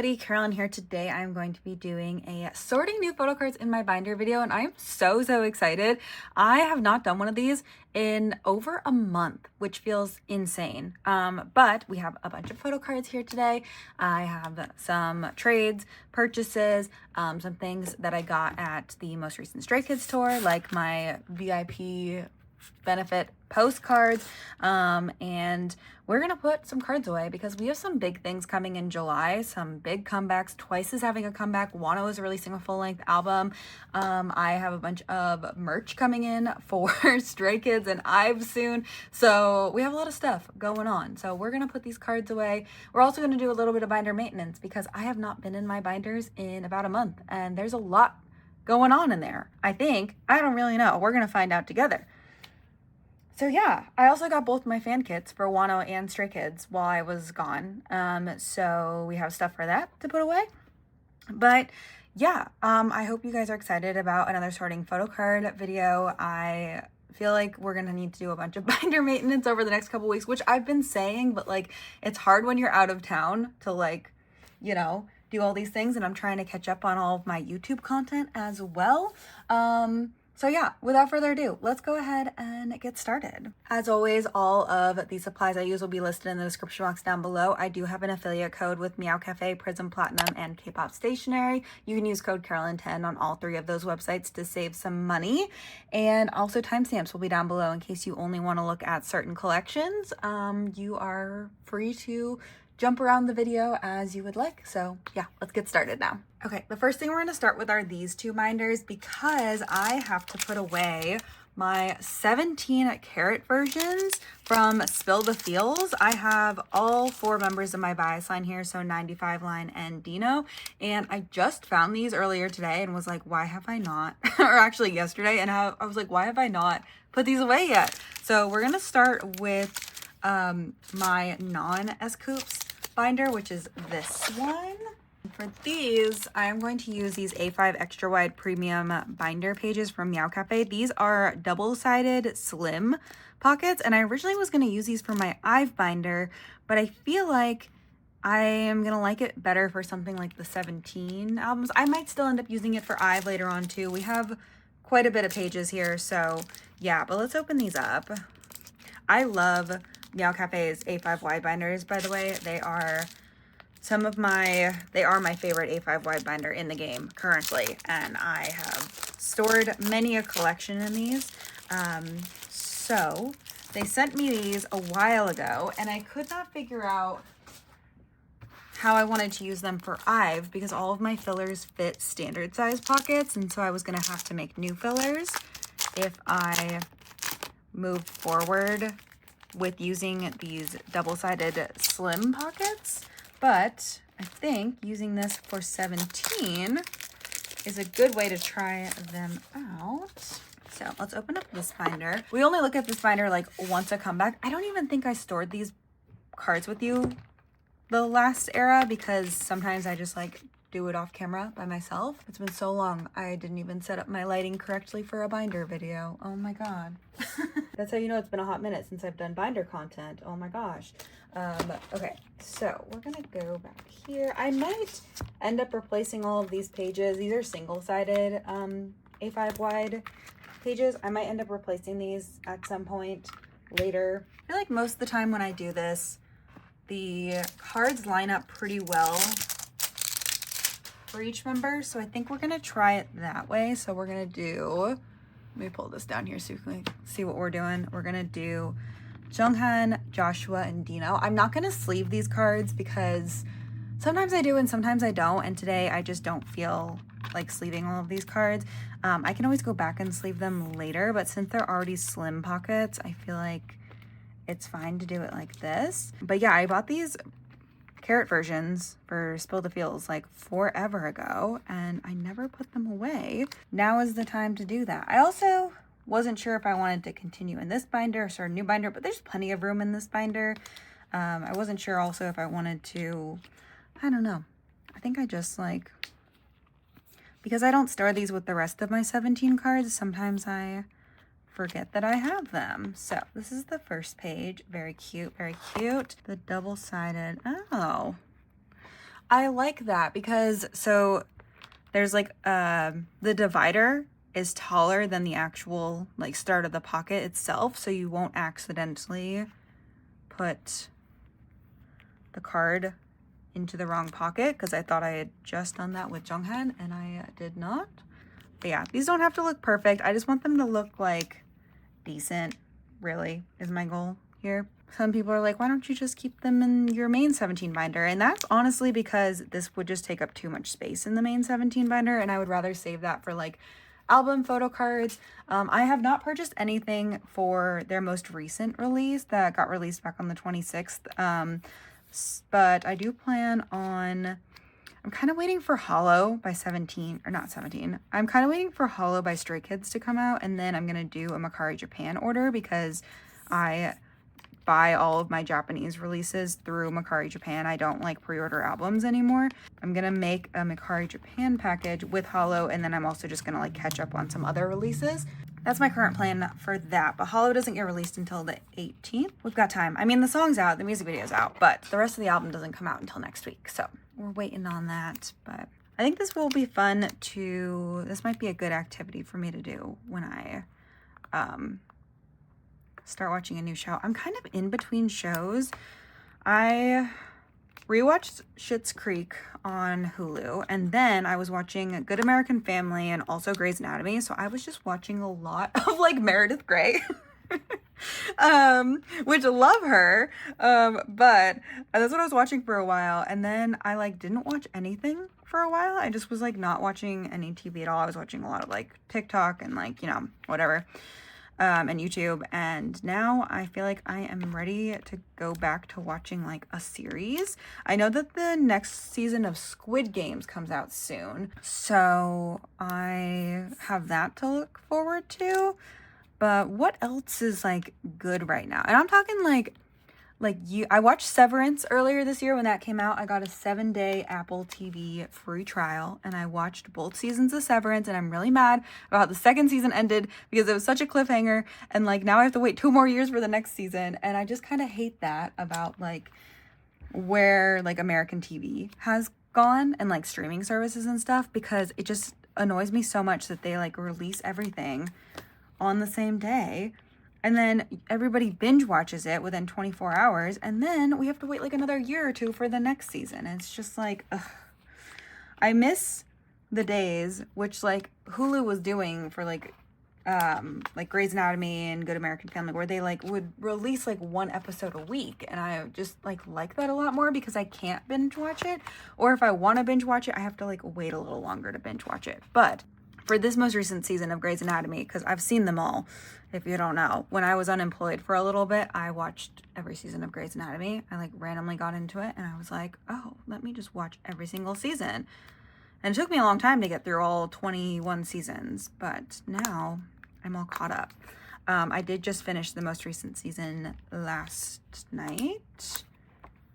everybody, Carolyn here. Today I'm going to be doing a sorting new photo cards in my binder video, and I'm so excited. I have not done one of these in over a month, which feels insane. But we have a bunch of photo cards here today. I have some trades, purchases, some things that I got at the most recent Stray Kids tour, like my VIP benefit postcards, and we're gonna put some cards away because we have some big things coming in July, some big comebacks. Twice is having a comeback. Wonho is releasing a full-length album. I have a bunch of merch coming in for Stray Kids and IVE soon, so we have a lot of stuff going on. So we're gonna put these cards away. We're also gonna do a little bit of binder maintenance because I have not been in my binders in about a month, and there's a lot going on in there. I don't really know. We're gonna find out together. So yeah, I also got both my fan kits for Wonho and Stray Kids while I was gone. So we have stuff for that to put away. But yeah, I hope you guys are excited about another sorting photo card video. I feel like we're gonna need to do a bunch of binder maintenance over the next couple weeks, which I've been saying, but like it's hard when you're out of town to like, you know, do all these things, and I'm trying to catch up on all of my YouTube content as well. So yeah, without further ado, let's go ahead and get started. As always, all of the supplies I use will be listed in the description box down below. I do have an affiliate code with Meow Cafe, Prism Platinum, and K-Pop Stationery. You can use code Carolyn10 on all three of those websites to save some money. And also timestamps will be down below in case you only want to look at certain collections. You are free to jump around the video as you would like. So yeah, let's get started now. Okay, the first thing we're gonna start with are these two binders because I have to put away my 17 karat versions from Spill the Feels. I have all four members of my bias line here, so 95 line and Dino, and I just found these earlier today and was like, why have I not, or actually yesterday, and I was like, why have I not put these away yet? So we're gonna start with my non-S-Coops binder, which is this one. For these, I'm going to use these A5 extra wide premium binder pages from Meow Cafe. These are double-sided slim pockets, and I originally was going to use these for my IVE binder, but I feel like I am going to like it better for something like the 17 albums. I might still end up using it for IVE later on too. We have quite a bit of pages here, so yeah, but let's open these up. I love Meow Cafe's A5 wide binders, by the way. They are my favorite A5 wide binder in the game currently, and I have stored many a collection in these. So they sent me these a while ago, and I could not figure out how I wanted to use them for IVE because all of my fillers fit standard size pockets, and so I was gonna have to make new fillers if I moved forward with using these double-sided slim pockets. But I think using this for 17 is a good way to try them out. So let's open up this binder. We only look at this binder like once a comeback. I don't even think I stored these cards with you the last era because sometimes I just like do it off camera by myself. It's been so long. I didn't even set up my lighting correctly for a binder video. Oh my God. That's how you know it's been a hot minute since I've done binder content. Oh my gosh. Okay, so we're gonna go back here. I might end up replacing all of these pages. These are single-sided A5 wide pages. I might end up replacing these at some point later. I feel like most of the time when I do this, the cards line up pretty well for each member, so I think we're gonna try it that way. So we're gonna do, let me pull this down here so you can see what we're doing. We're gonna do Junghan, Joshua, and Dino. I'm not gonna sleeve these cards because sometimes I do and sometimes I don't, and today I just don't feel like sleeving all of these cards. I can always go back and sleeve them later, but since they're already slim pockets, I feel like it's fine to do it like this. But yeah, I bought these carrot versions for Spill the Feels like forever ago, and I never put them away. Now is the time to do that. I also wasn't sure if I wanted to continue in this binder or start a new binder, but there's plenty of room in this binder. I wasn't sure also if I wanted to, I don't know. I think I just like, because I don't store these with the rest of my 17 cards, sometimes I forget that I have them. So this is the first page. Very cute, very cute. The double-sided, oh. I like that because so there's like the divider is taller than the actual like start of the pocket itself, so you won't accidentally put the card into the wrong pocket, because I thought I had just done that with Jonghan and I did not. But yeah, these don't have to look perfect. I just want them to look like decent, really, is my goal here. Some people are like, why don't you just keep them in your main 17 binder? And that's honestly because this would just take up too much space in the main 17 binder, and I would rather save that for like album photo cards. I have not purchased anything for their most recent release that got released back on the 26th. But I do plan on, I'm kind of waiting for Hollow by 17, or not 17. I'm kind of waiting for Hollow by Stray Kids to come out, and then I'm going to do a Mercari Japan order because I buy all of my Japanese releases through Mercari Japan. I don't like pre-order albums anymore. I'm going to make a Mercari Japan package with Hollow, and then I'm also just going to like catch up on some other releases. That's my current plan for that, but Hollow doesn't get released until the 18th. We've got time. I mean, the song's out, the music video's out, but the rest of the album doesn't come out until next week, so we're waiting on that. But I think this will be fun this might be a good activity for me to do when I start watching a new show. I'm kind of in between shows. I rewatched Schitt's Creek on Hulu, and then I was watching Good American Family and also Grey's Anatomy, so I was just watching a lot of like Meredith Grey. Which I love her, but that's what I was watching for a while, and then I like didn't watch anything for a while. I just was like not watching any TV at all. I was watching a lot of like TikTok and like, you know, whatever, and YouTube, and now I feel like I am ready to go back to watching like a series. I know that the next season of Squid Games comes out soon, so I have that to look forward to. But what else is like good right now? And I'm talking I watched Severance earlier this year when that came out. I got a 7-day Apple TV free trial, and I watched both seasons of Severance, and I'm really mad about how the second season ended because it was such a cliffhanger, and like now I have to wait 2 more years for the next season, and I just kind of hate that about like where like American TV has gone and like streaming services and stuff, because it just annoys me so much that they like release everything on the same day, and then everybody binge watches it within 24 hours, and then we have to wait like another year or 2 for the next season. And it's just like, ugh. I miss the days which like Hulu was doing for like Grey's Anatomy and Good American Family, where they like would release like 1 episode a week, and I just like that a lot more because I can't binge watch it, or if I want to binge watch it, I have to like wait a little longer to binge watch it. But for this most recent season of Grey's Anatomy, because I've seen them all, if you don't know, when I was unemployed for a little bit, I watched every season of Grey's Anatomy. I like randomly got into it, and I was like, oh, let me just watch every single season. And it took me a long time to get through all 21 seasons, but now I'm all caught up. I did just finish the most recent season last night,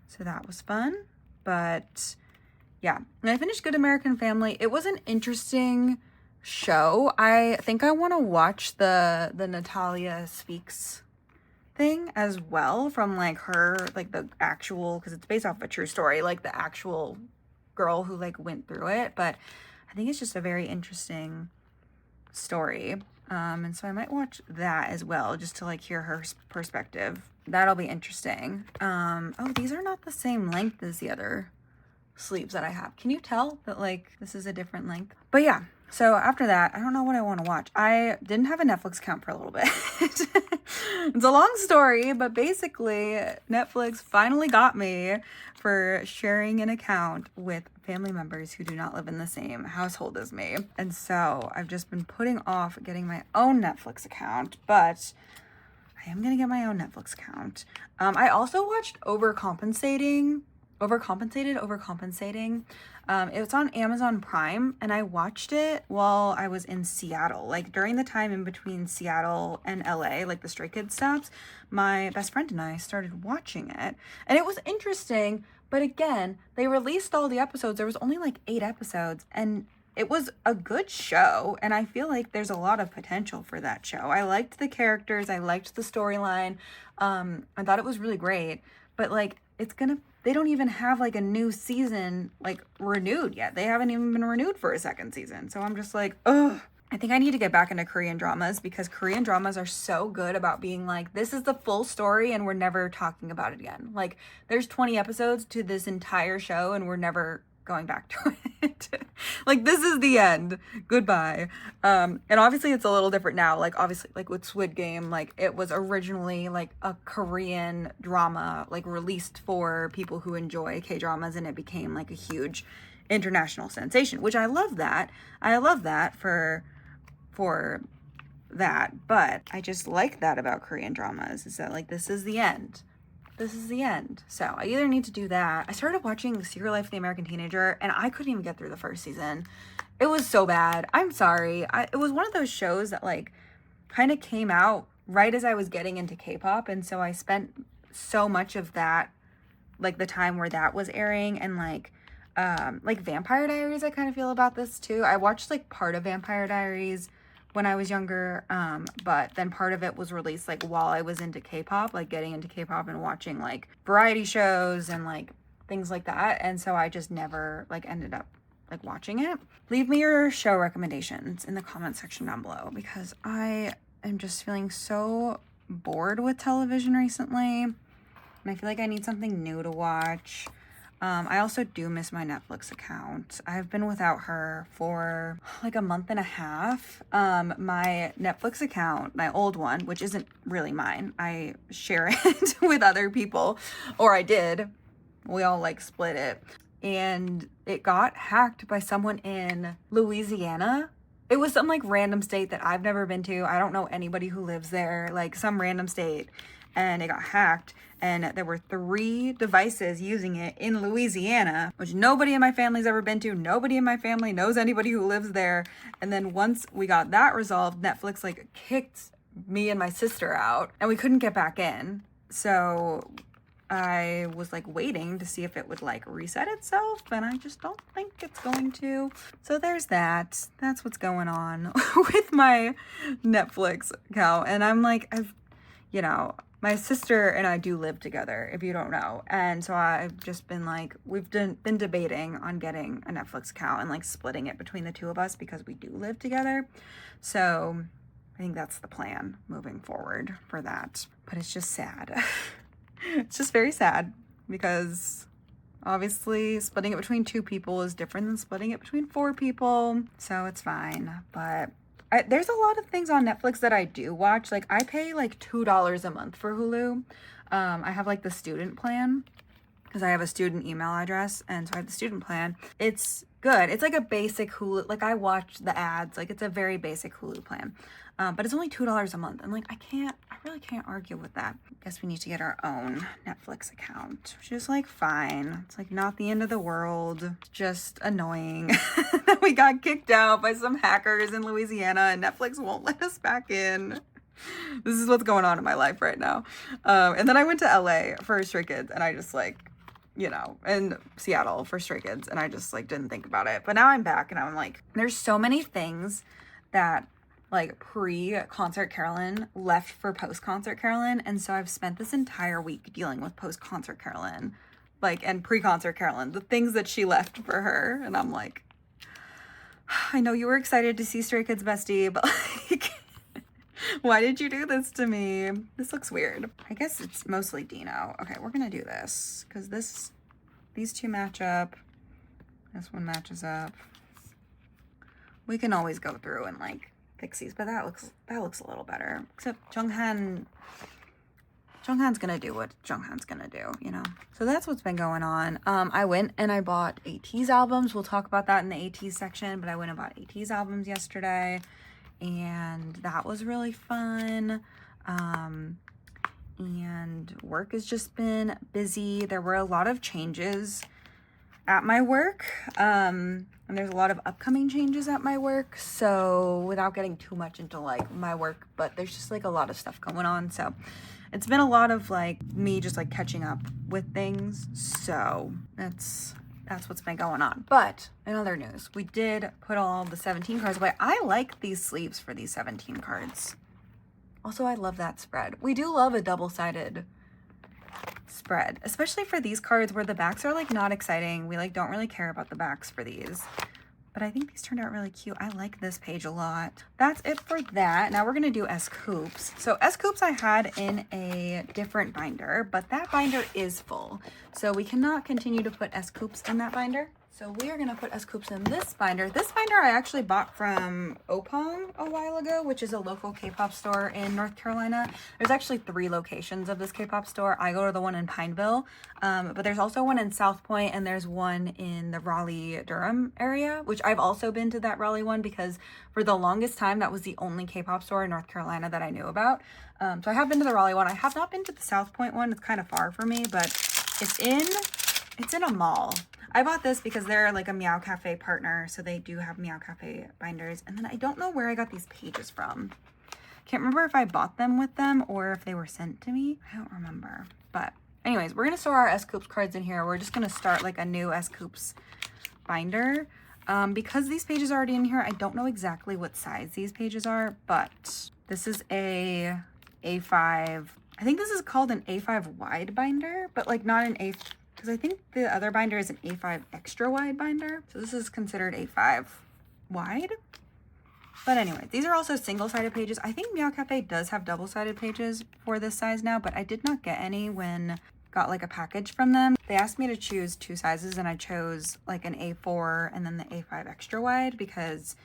so that was fun. But yeah, when I finished Good American Family, it was an interesting show. I think I want to watch the Natalia Speaks thing as well, from like her, like the actual, because it's based off of a true story, like the actual girl who like went through it. But I think it's just a very interesting story, and so I might watch that as well, just to like hear her perspective. That'll be interesting. Oh, these are not the same length as the other sleeves that I have. Can you tell that like this is a different length? But yeah, so after that, I don't know what I want to watch. I didn't have a Netflix account for a little bit. It's a long story, but basically Netflix finally got me for sharing an account with family members who do not live in the same household as me. And so I've just been putting off getting my own Netflix account, but I am going to get my own Netflix account. I also watched Overcompensating. It was on Amazon Prime, and I watched it while I was in Seattle, like during the time in between Seattle and LA, like the Stray Kids stops. My best friend and I started watching it, and it was interesting, but again, they released all the episodes. There was only like 8 episodes, and it was a good show, and I feel like there's a lot of potential for that show. I liked the characters, I liked the storyline, I thought it was really great, but like it's gonna they don't even have like a new season like renewed yet. They haven't even been renewed for a second season. So I'm just like, ugh. I think I need to get back into Korean dramas because Korean dramas are so good about being like, this is the full story and we're never talking about it again. Like, there's 20 episodes to this entire show and we're never going back to it. Like, this is the end. Goodbye. And obviously it's a little different now. Like, obviously, like with Squid Game, like it was originally like a Korean drama, like released for people who enjoy K-dramas, and it became like a huge international sensation, which I love that. I love that for that, but I just like that about Korean dramas, is that like, this is the end. This is the end. So I either need to do that. I started watching Secret Life of the American Teenager and I couldn't even get through the first season. It was so bad. I'm sorry. It was one of those shows that like kind of came out right as I was getting into K-pop, and so I spent so much of that, like the time where that was airing, and like Vampire Diaries, I kind of feel about this too. I watched like part of Vampire Diaries when I was younger, but then part of it was released like while I was into K-pop, like getting into K-pop and watching like variety shows and like things like that, and so I just never like ended up like watching it. Leave me your show recommendations in the comment section down below, because I am just feeling so bored with television recently, and I feel like I need something new to watch. I also do miss my Netflix account. I've been without her for like a month and a half. My Netflix account, my old one, which isn't really mine, I share it with other people, or I did. We all like split it. And it got hacked by someone in Louisiana. It was some like random state that I've never been to. I don't know anybody who lives there, like some random state. And it got hacked, and there were 3 devices using it in Louisiana, which nobody in my family's ever been to. Nobody in my family knows anybody who lives there. And then once we got that resolved, Netflix like kicked me and my sister out, and we couldn't get back in. So I was like waiting to see if it would like reset itself, and I just don't think it's going to. So there's that. That's what's going on with my Netflix account. And I'm like, my sister and I do live together, if you don't know. And so I've just been like, we've been debating on getting a Netflix account and like splitting it between the two of us, because we do live together. So I think that's the plan moving forward for that. But it's just sad. It's just very sad, because obviously splitting it between 2 people is different than splitting it between 4 people. So it's fine. But there's a lot of things on Netflix that I do watch. Like, I pay like $2 a month for Hulu. I have like the student plan, because I have a student email address, and so I have the student plan. It's good. It's like a basic Hulu. Like, I watch the ads. Like, it's a very basic Hulu plan. But it's only $2 a month. And like, I really can't argue with that. Guess we need to get our own Netflix account, which is like fine. It's like not the end of the world. Just annoying that we got kicked out by some hackers in Louisiana and Netflix won't let us back in. This is what's going on in my life right now. And then I went to LA for Stray Kids, and I just like, and Seattle for Stray Kids, and I just like didn't think about it. But now I'm back, and I'm like, there's so many things that like pre-concert Carolyn left for post-concert Carolyn, and so I've spent this entire week dealing with post-concert Carolyn, like, and pre-concert Carolyn, the things that she left for her. And I'm like, I know you were excited to see Stray Kids, bestie, but like, why did you do this to me? This looks weird. I guess it's mostly Dino. Okay, we're gonna do this, because these 2 match up. This one matches up. We can always go through and like fix these, but that looks a little better. Except Junghan's gonna do what Junghan's gonna do, So that's what's been going on. I went and I bought ATEEZ albums. We'll talk about that in the ATEEZ section, but I went and bought ATEEZ albums yesterday, and that was really fun. And work has just been busy. There were a lot of changes at my work, and there's a lot of upcoming changes at my work, so without getting too much into like my work, but there's just like a lot of stuff going on, so it's been a lot of like me just like catching up with things. So that's what's been going on. But in other news, we did put all the 17 cards away. I like these sleeves for these 17 cards. Also, I love that spread. We do love a double-sided spread, especially for these cards where the backs are like not exciting. We like don't really care about the backs for these. But I think these turned out really cute. I like this page a lot. That's it for that. Now we're gonna do S Coops. So S Coops I had in a different binder, but that binder is full. So we cannot continue to put S Coops in that binder. So we are gonna put S Coops in this binder. This binder I actually bought from Opong a while ago, which is a local K-pop store in North Carolina. There's actually 3 locations of this K-pop store. I go to the one in Pineville, but there's also one in South Point, and there's one in the Raleigh-Durham area, which I've also been to that Raleigh one because for the longest time that was the only K-pop store in North Carolina that I knew about. So I have been to the Raleigh one. I have not been to the South Point one. It's kind of far for me, but it's in a mall. I bought this because they're like a Meow Cafe partner, so they do have Meow Cafe binders. And then I don't know where I got these pages from. Can't remember if I bought them with them or if they were sent to me. I don't remember. But anyways, we're going to store our S Coops cards in here. We're just going to start like a new S Coops binder. Because these pages are already in here, I don't know exactly what size these pages are, but this is a A5. I think this is called an A5 wide binder, but like not an A5. Because I think the other binder is an A5 extra wide binder. So this is considered A5 wide. But anyway, these are also single-sided pages. I think Meow Cafe does have double-sided pages for this size now, but I did not get any when I got like a package from them. They asked me to choose 2 sizes and I chose like an A4 and then the A5 extra wide because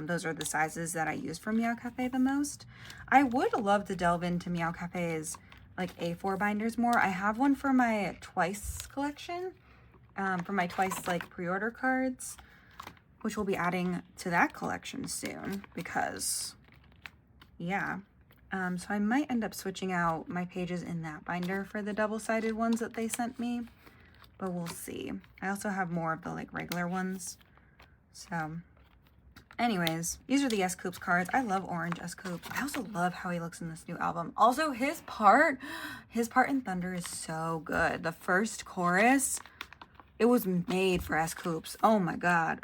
those are the sizes that I use from Meow Cafe the most. I would love to delve into Meow Cafe's like A4 binders more. I have one for my Twice collection, for my Twice like pre-order cards, which we'll be adding to that collection soon because yeah. So I might end up switching out my pages in that binder for the double-sided ones that they sent me, but we'll see. I also have more of the like regular ones. So anyways, these are the S Coops cards. I love orange S Coops. I also love how he looks in this new album. Also, his part in Thunder is so good. The first chorus, it was made for S Coops. Oh my god.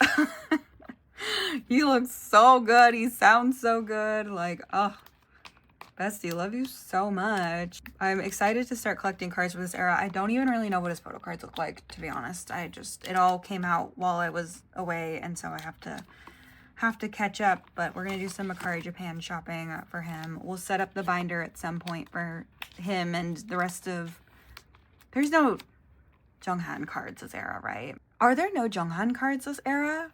He looks so good. He sounds so good. Like, oh, bestie, love you so much. I'm excited to start collecting cards for this era. I don't even really know what his photo cards look like, to be honest. It all came out while I was away, and so I have to catch up, but we're gonna do some Mercari Japan shopping for him. We'll set up the binder at some point for him and the rest of... There's no Jonghan cards this era, right? Are there no Jonghan cards this era?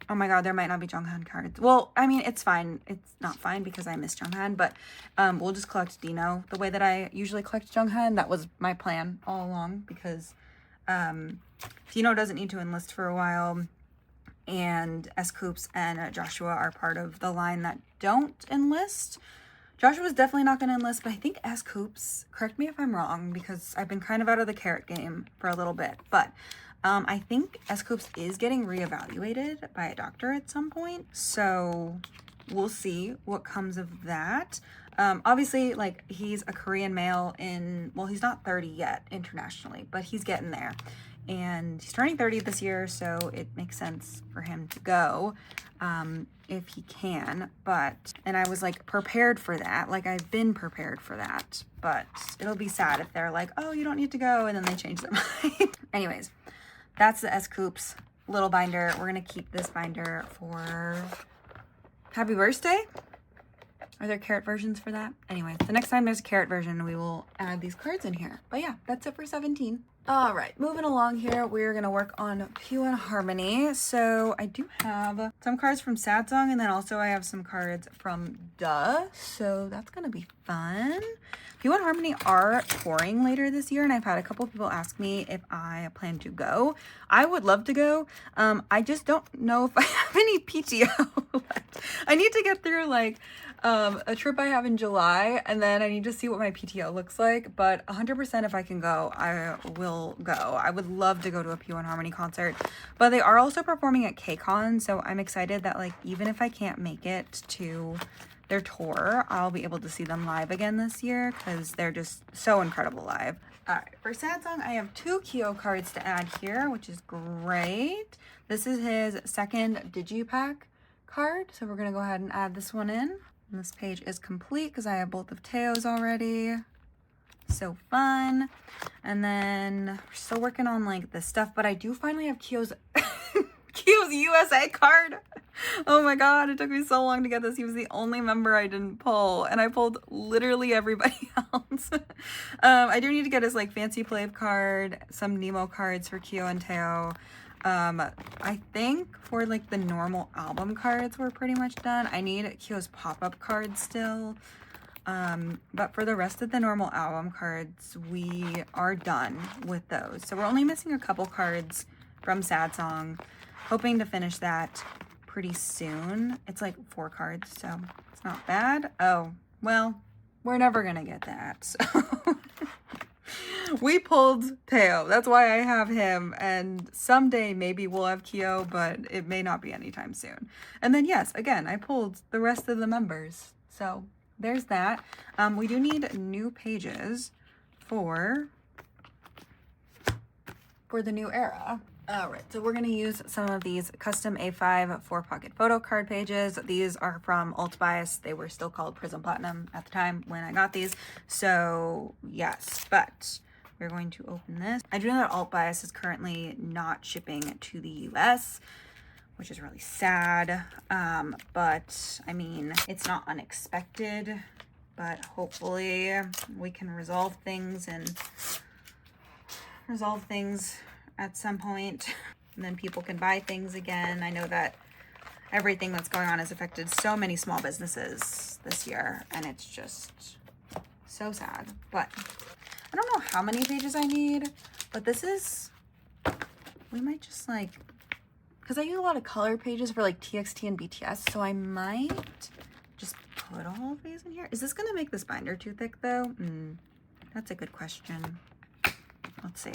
Oh my god, there might not be Jonghan cards. Well, I mean, it's fine. It's not fine because I miss Jonghan, but we'll just collect Dino the way that I usually collect Jonghan. That was my plan all along because Dino doesn't need to enlist for a while, and S Coops and Joshua are part of the line that don't enlist. Joshua's definitely not going to enlist, but I think S Coops, correct me if I'm wrong, because I've been kind of out of the carrot game for a little bit, but I think S Coops is getting reevaluated by a doctor at some point, so we'll see what comes of that. Obviously, like, he's a Korean male well, he's not 30 yet internationally, but he's getting there. And he's turning 30 this year, so it makes sense for him to go if he can. And I was like prepared for that. Like, I've been prepared for that. But it'll be sad if they're like, oh, you don't need to go, and then they change their mind. Anyways, that's the S Coops little binder. We're going to keep this binder for Happy Birthday. Are there carrot versions for that? Anyways, the next time there's a carrot version, we will add these cards in here. But yeah, that's it for 17. All right, moving along here, we're gonna work on Pure Harmony. So I do have some cards from Sad Song, and then also I have some cards from Duh. So that's gonna be fun. Pure Harmony are touring later this year, and I've had a couple people ask me if I plan to go. I would love to go. I just don't know if I have any PTO left. I need to get through like a trip I have in July, and then I need to see what my PTO looks like, but 100% if I can go, I will go. I would love to go to a Pure Harmony concert, but they are also performing at KCON, so I'm excited that like even if I can't make it to their tour, I'll be able to see them live again this year because they're just so incredible live. All right, for Sad Song, I have 2 Kyo cards to add here, which is great. This is his second Digipack card, so we're gonna go ahead and add this one in. And this page is complete because I have both of Teo's already. So fun. And then we're still working on like this stuff, but I do finally have Kyo's Kyo's USA card. Oh my god, it took me so long to get this. He was the only member I didn't pull, and I pulled literally everybody else. I do need to get his like fancy play card, some Nemo cards for Kyo and Teo. I think for like the normal album cards we're pretty much done. I need Kyo's pop-up cards still. But for the rest of the normal album cards, we are done with those. So we're only missing a couple cards from Sad Song. Hoping to finish that pretty soon. It's like 4 cards, so it's not bad. Oh, well, we're never gonna get that. So we pulled Teo. That's why I have him. And someday maybe we'll have Kyo, but it may not be anytime soon. And then yes, again, I pulled the rest of the members. So there's that. We do need new pages for the new era. All right, so we're going to use some of these custom A5 4-pocket photo card pages. These are from Ot8. They were still called Prism Platinum at the time when I got these. So yes, but we're going to open this. I do know that Ot8 is currently not shipping to the US, which is really sad. But I mean, it's not unexpected, but hopefully we can resolve things at some point, and then people can buy things again. I know that everything that's going on has affected so many small businesses this year, and it's just so sad. But I don't know how many pages I need, but this is, we might just like, because I use a lot of color pages for like TXT and BTS, so I might just put all of these in here. Is this gonna make this binder too thick though? That's a good question. Let's see.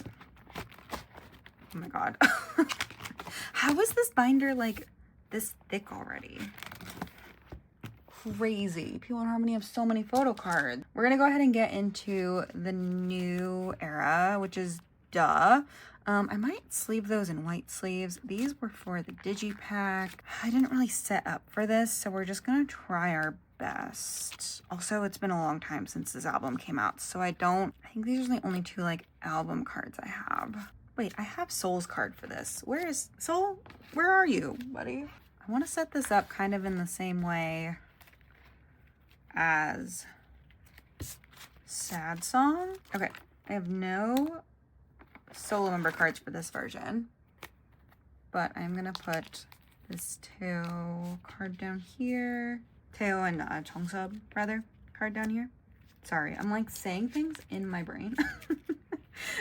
Oh my god. How is this binder like this thick already? Crazy. People in Harmony have so many photo cards. We're gonna go ahead and get into the new era, which is duh. I might sleeve those in white sleeves. These were for the digipack. I didn't really set up for this, so we're just gonna try our best. Also, it's been a long time since this album came out, so I think these are the only 2 like album cards I have. Wait, I have Soul's card for this. Where is Soul? Where are you, buddy? I want to set this up kind of in the same way as Sad Song. Okay, I have no solo member cards for this version, but I'm gonna put this Teo card down here. Teo and Chongsub, rather, card down here. Sorry, I'm like saying things in my brain.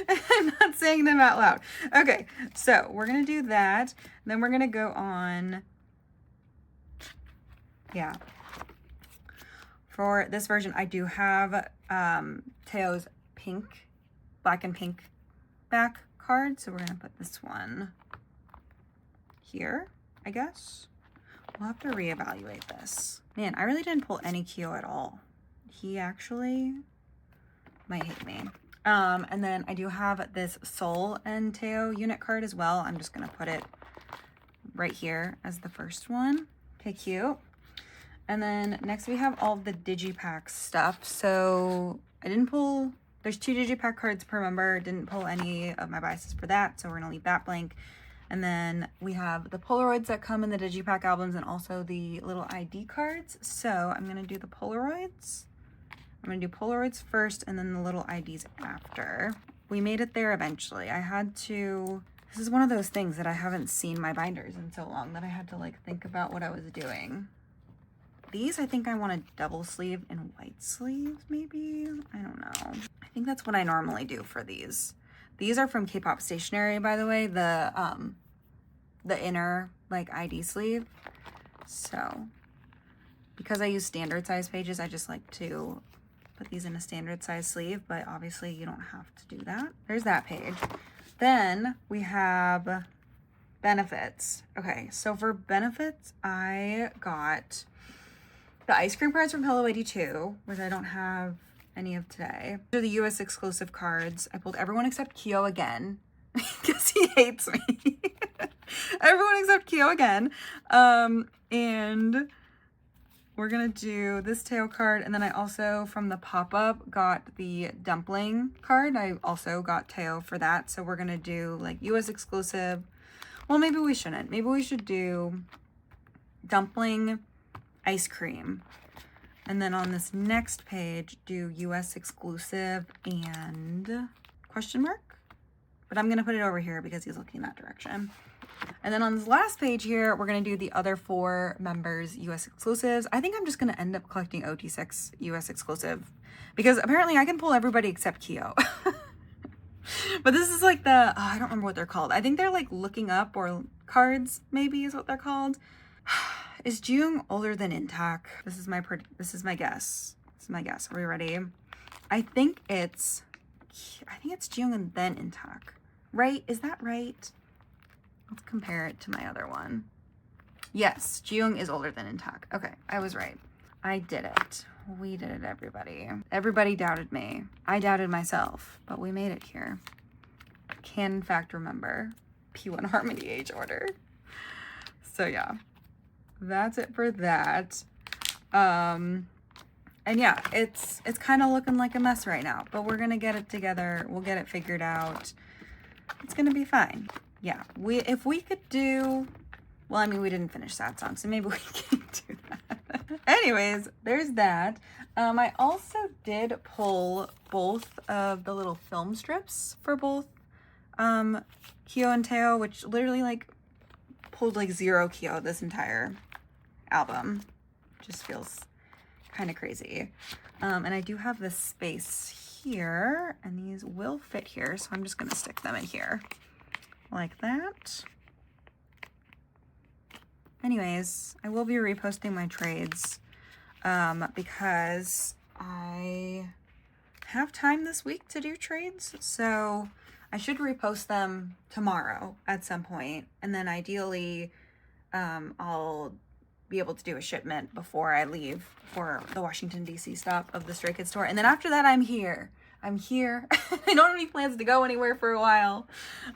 I'm not saying them out loud. Okay, so we're gonna do that. Then we're gonna go on, yeah. For this version, I do have Teo's pink, black and pink back card. So we're gonna put this one here, I guess. We'll have to reevaluate this. Man, I really didn't pull any Kyo at all. He actually might hate me. And then I do have this Soul and Teo unit card as well. I'm just gonna put it right here as the first one. Okay, cute. And then next we have all the digipack stuff. So I didn't pull, there's 2 digipack cards per member. Didn't pull any of my biases for that, so we're gonna leave that blank. And then we have the Polaroids that come in the digipack albums and also the little ID cards. So I'm gonna do the Polaroids. I'm gonna do Polaroids first and then the little IDs after. We made it there eventually. I had to, this is one of those things that I haven't seen my binders in so long that I had to like think about what I was doing. These I think I want to double sleeve in white sleeves maybe. I don't know. I think that's what I normally do for these. These are from K-Pop Stationery, by the way, the inner like ID sleeve. So because I use standard size pages, I just like to put these in a standard size sleeve, but obviously you don't have to do that. There's that page. Then we have benefits. Okay, so for benefits, I got the ice cream cards from Hello 82, which I don't have any of today. These are the US exclusive cards. I pulled everyone except Kyo again because he hates me. Everyone except Kyo again. And we're gonna do this Teo card, and then I also, from the pop-up, got the Dumpling card. I also got Teo for that, so we're gonna do like US exclusive. Well, maybe we shouldn't. Maybe we should do Dumpling, Ice Cream. And then on this next page, do US exclusive and question mark. But I'm gonna put it over here because he's looking that direction. And then on this last page here, we're gonna do the other 4 members US exclusives. I think I'm just gonna end up collecting Ot8 US exclusive because apparently I can pull everybody except Kyo. But this is like the, I don't remember what they're called. I think they're like looking up or cards, maybe is what they're called. Is Jung older than Intak? This is my guess. This is my guess. Are we ready? I think it's Jung and then Intak. Right? Is that right? Let's compare it to my other one. Yes, Jung is older than Intak. Okay, I was right. I did it. We did it, everybody. Everybody doubted me. I doubted myself, but we made it here. Can in fact remember P1 Harmony age order. So yeah, that's it for that. And yeah, it's kind of looking like a mess right now, but we're gonna get it together. We'll get it figured out. It's gonna be fine. Yeah, if we could do, well, I mean, we didn't finish that song, so maybe we can do that. Anyways, there's that. I also did pull both of the little film strips for both Kyo and Teo, which literally like pulled like 0 Kyo this entire album. Just feels kind of crazy. And I do have this space here, and these will fit here, so I'm just gonna stick them in here like that. Anyways, I will be reposting my trades because I have time this week to do trades, so I should repost them tomorrow at some point, and then ideally I'll be able to do a shipment before I leave for the Washington DC stop of the Stray Kids tour, and then after that I'm here. I don't have any plans to go anywhere for a while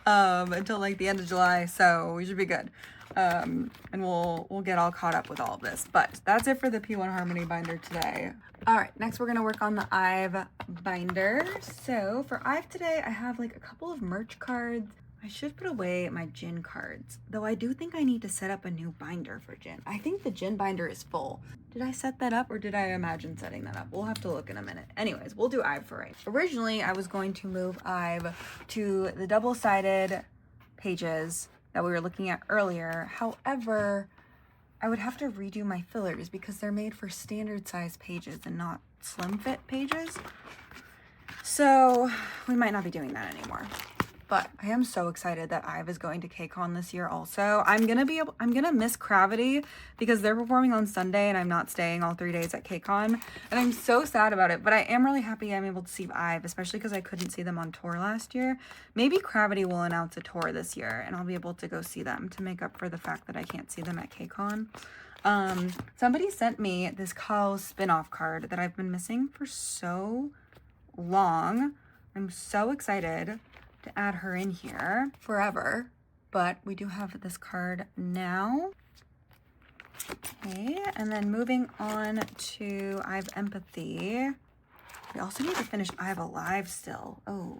until like the end of July, so we should be good. And we'll get all caught up with all of this. But that's it for the P1 Harmony binder today. All right, next we're gonna work on the IVE binder. So for IVE today, I have like a couple of merch cards. I should put away my Jin cards, though I do think I need to set up a new binder for Jin. I think the Jin binder is full. Did I set that up or did I imagine setting that up? We'll have to look in a minute. Anyways, we'll do IVE for right. Originally, I was going to move IVE to the double-sided pages that we were looking at earlier. However, I would have to redo my fillers because they're made for standard size pages and not slim fit pages. So we might not be doing that anymore. But I am so excited that IVE is going to KCON this year also. I'm gonna miss Gravity because they're performing on Sunday and I'm not staying all 3 days at KCON. And I'm so sad about it, but I am really happy I'm able to see IVE, especially because I couldn't see them on tour last year. Maybe Gravity will announce a tour this year and I'll be able to go see them to make up for the fact that I can't see them at KCON. Somebody sent me this Kao spin-off card that I've been missing for so long. I'm so excited to add her in here forever, but we do have this card now. Okay, and then moving on to IVE Empathy. We also need to finish IVE Alive still. Oh,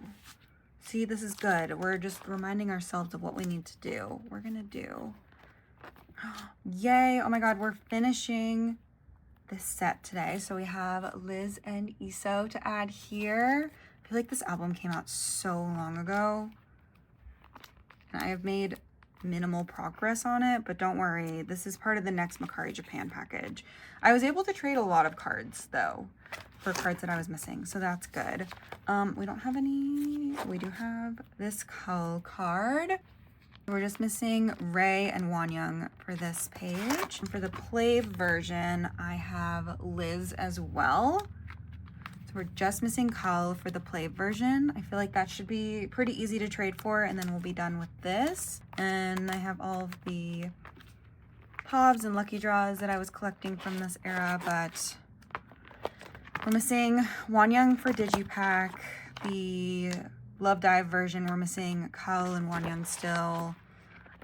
see, this is good. We're just reminding ourselves of what we need to do. We're gonna do, yay, oh my god, we're finishing this set today. So we have Liz and Iso to add here. I feel like this album came out so long ago and I have made minimal progress on it, but don't worry, this is part of the next Makari Japan package. I was able to trade a lot of cards though for cards that I was missing, so that's good. We don't have any. We do have this Cull card. We're just missing Ray and Wonyoung for this page. And for the play version, I have Liz as well. We're just missing Cull for the play version. I feel like that should be pretty easy to trade for, and then we'll be done with this. And I have all of the Povs and Lucky Draws that I was collecting from this era, but we're missing Wonyoung for Digipack. The Love Dive version, we're missing Cull and Wonyoung still.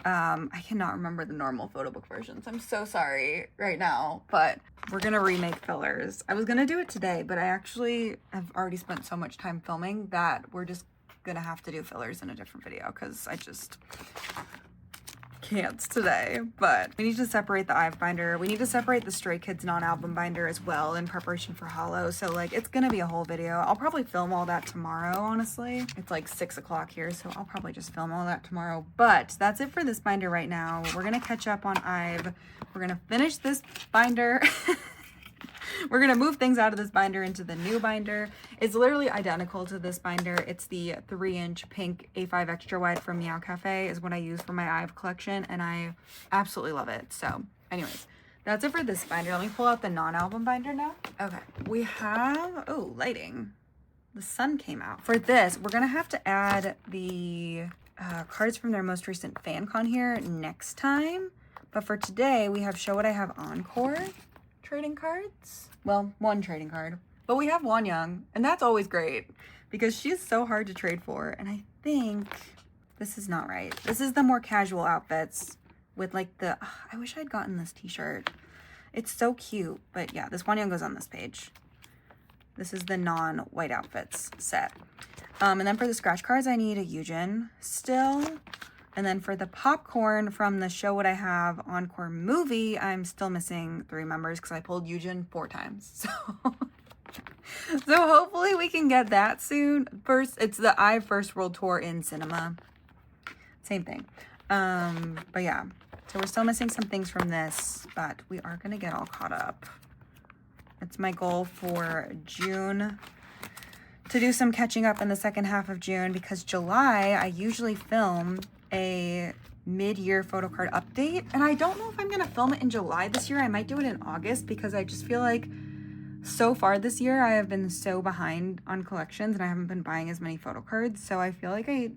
I cannot remember the normal photo book versions. I'm so sorry right now, but we're gonna remake fillers. I was gonna do it today, but I actually have already spent so much time filming that we're just gonna have to do fillers in a different video because I just can't today. But we need to separate the IVE binder. We need to separate the Stray Kids non-album binder as well in preparation for Hollow. So like it's gonna be a whole video. I'll probably film all that tomorrow, honestly. It's like 6 o'clock here, so I'll probably just film all that tomorrow. But that's it for this binder right now. We're gonna catch up on IVE. We're gonna finish this binder. We're gonna move things out of this binder into the new binder. It's literally identical to this binder. It's the 3-inch pink A5 extra wide from Meow Cafe is what I use for my IVE collection, and I absolutely love it. So anyways, that's it for this binder. Let me pull out the non-album binder now. Okay, we have, oh, lighting. The sun came out. For this, we're gonna have to add the cards from their most recent fan con here next time. But for today, we have Show What I Have Encore trading cards. Well, one trading card, but we have Wonho, and that's always great because she's so hard to trade for. And I think this is not right. This is the more casual outfits with like the, I wish I'd gotten this t-shirt. It's so cute, but yeah, this Wonho goes on this page. This is the non-white outfits set. And then for the scratch cards, I need a Yujin still. And then for the popcorn from the Show What I Have Encore movie, I'm still missing 3 members because I pulled Yujin 4 times. So hopefully we can get that soon. First, it's the IVE First World Tour in cinema. Same thing. But yeah, so we're still missing some things from this, but we are going to get all caught up. It's my goal for June to do some catching up in the second half of June because July, I usually film a mid-year photo card update, and I don't know if I'm gonna film it in July this year. I might do it in August because I just feel like so far this year I have been so behind on collections and I haven't been buying as many photo cards, so I feel like I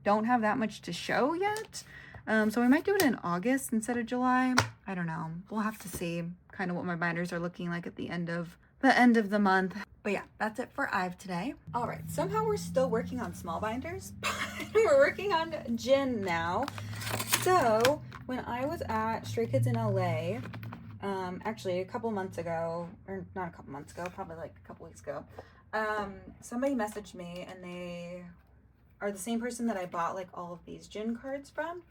don't have that much to show yet. So we might do it in August instead of July. I don't know, we'll have to see kind of what my binders are looking like at the end of the month. But yeah, that's it for IVE today. All right, somehow we're still working on small binders, but we're working on Jin now. So when I was at Stray Kids in LA, actually a couple months ago, or not a couple months ago, probably like a couple weeks ago, somebody messaged me, and they are the same person that I bought like all of these Jin cards from.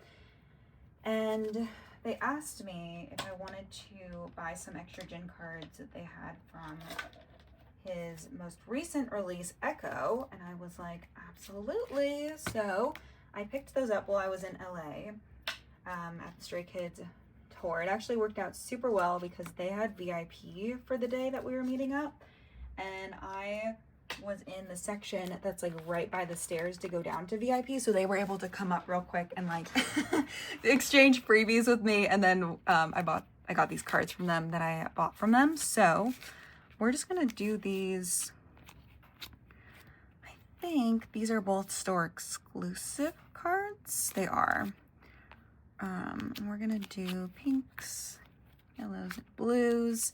And they asked me if I wanted to buy some extra Jin cards that they had from his most recent release, Echo, and I was like, absolutely. So I picked those up while I was in LA at the Stray Kids tour. It actually worked out super well because they had VIP for the day that we were meeting up, and I was in the section that's like right by the stairs to go down to VIP, so they were able to come up real quick and like exchange freebies with me, and then I got these cards from them that I bought from them. So we're just gonna do these. I think these are both store exclusive cards. They are. We're gonna do pinks, yellows, and blues.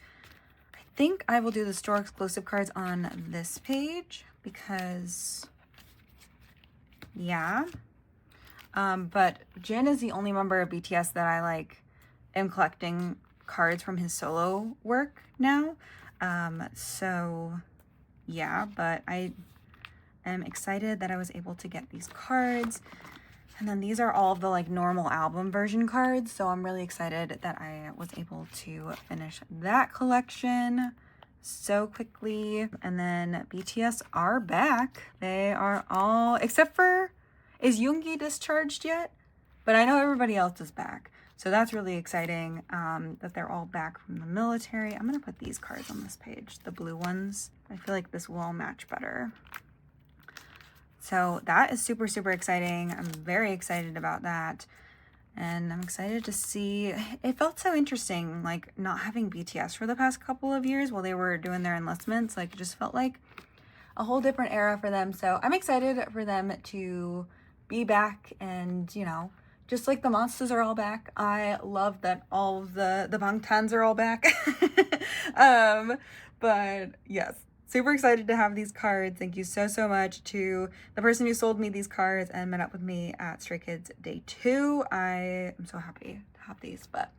I think I will do the store exclusive cards on this page because, yeah. But Jin is the only member of BTS that I like am collecting cards from his solo work now. So yeah, but I am excited that I was able to get these cards. And then these are all of the like normal album version cards. So I'm really excited that I was able to finish that collection so quickly. And then BTS are back. They are all, except for, is Yoongi discharged yet? But I know everybody else is back. So that's really exciting that they're all back from the military. I'm gonna put these cards on this page, the blue ones. I feel like this will all match better. So that is super, super exciting. I'm very excited about that. And I'm excited to see, it felt so interesting, like not having BTS for the past couple of years while they were doing their enlistments. Like it just felt like a whole different era for them. So I'm excited for them to be back, and, you know, just like the monsters are all back. I love that all of the Bangtans are all back. But yes, super excited to have these cards. Thank you so, so much to the person who sold me these cards and met up with me at Stray Kids Day 2. I am so happy to have these, but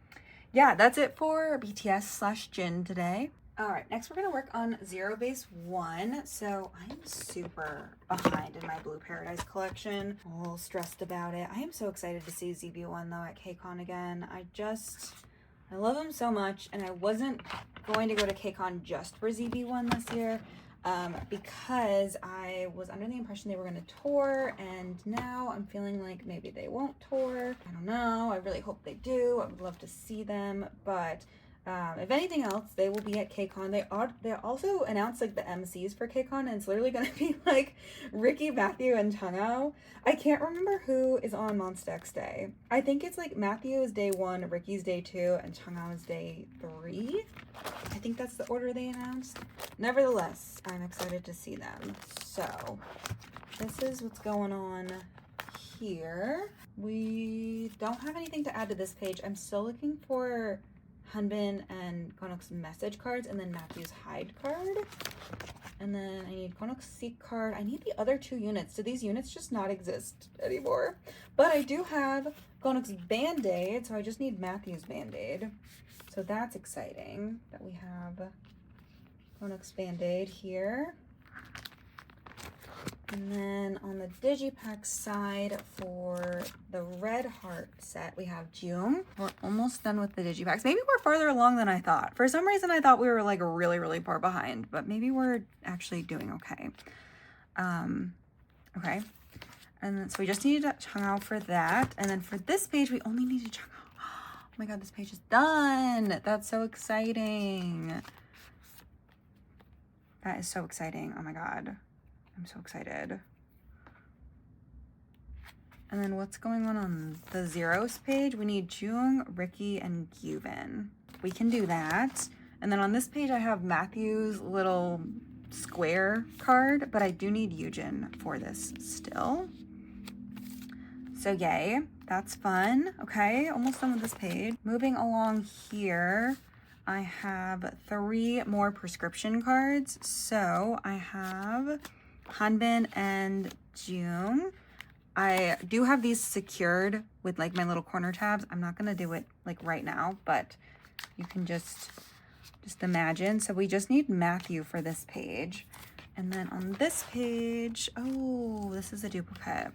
yeah, that's it for BTS/Jin today. All right, next we're gonna work on Zero Base 1. So I'm super behind in my Blue Paradise collection. I'm a little stressed about it. I am so excited to see ZB1 though at KCON again. I love them so much, and I wasn't going to go to KCON just for ZB1 this year because I was under the impression they were going to tour, and now I'm feeling like maybe they won't tour. I don't know. I really hope they do. I would love to see them, but if anything else, they will be at KCON. They also announced like the MCs for KCON, and it's literally going to be like Ricky, Matthew, and Chungho. I can't remember who is on Monsta X Day. I think it's like Matthew is day 1, Ricky's day 2, and Chungho is day 3. I think that's the order they announced. Nevertheless, I'm excited to see them. So this is what's going on here. We don't have anything to add to this page. I'm still looking for Hanbin and Konok's message cards, and then Matthew's hide card. And then I need Konok's seek card. I need the other 2 units. Do these units just not exist anymore? But I do have Konok's Band-Aid, so I just need Matthew's Band-Aid. So that's exciting that we have Konok's Band-Aid here. And then on the Digipack side for the Red Heart set, we have Jung. We're almost done with the Digipacks. Maybe we're farther along than I thought. For some reason, I thought we were like really, really far behind, but maybe we're actually doing okay. Okay. And then, so we just needed Chungho for that. And then for this page, we only needed Chungho. Oh my God, this page is done. That's so exciting. That is so exciting. Oh my God. I'm so excited. And then what's going on the Zeros page? We need Jung, Ricky, and Gyuvin. We can do that. And then on this page, I have Matthew's little square card, but I do need Yujin for this still. So yay, that's fun. Okay, almost done with this page. Moving along here, I have 3 more prescription cards. So I have Hanbin and Jung. I do have these secured with like my little corner tabs. I'm not gonna do it like right now, but you can just imagine. So we just need Matthew for this page. And then on this page, oh, this is a duplicate.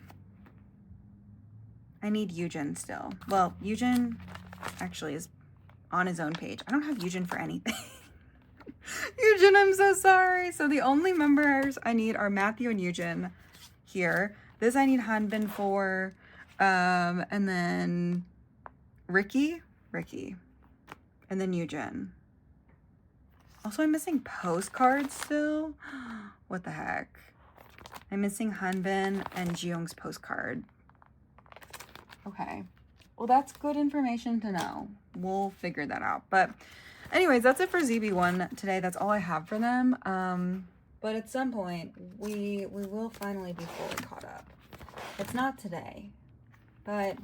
I need Yujin still. Well, Yujin actually is on his own page. I don't have Yujin for anything. Yujin, I'm so sorry. So the only members I need are Matthew and Yujin here. This I need Hanbin for, and then Ricky, and then Yujin. Also, I'm missing postcards still. What the heck? I'm missing Hanbin and Jiyoung's postcard. Okay. Well, that's good information to know. We'll figure that out. But anyways, that's it for ZB1 today. That's all I have for them. But at some point, we will finally be fully caught up. It's not today, but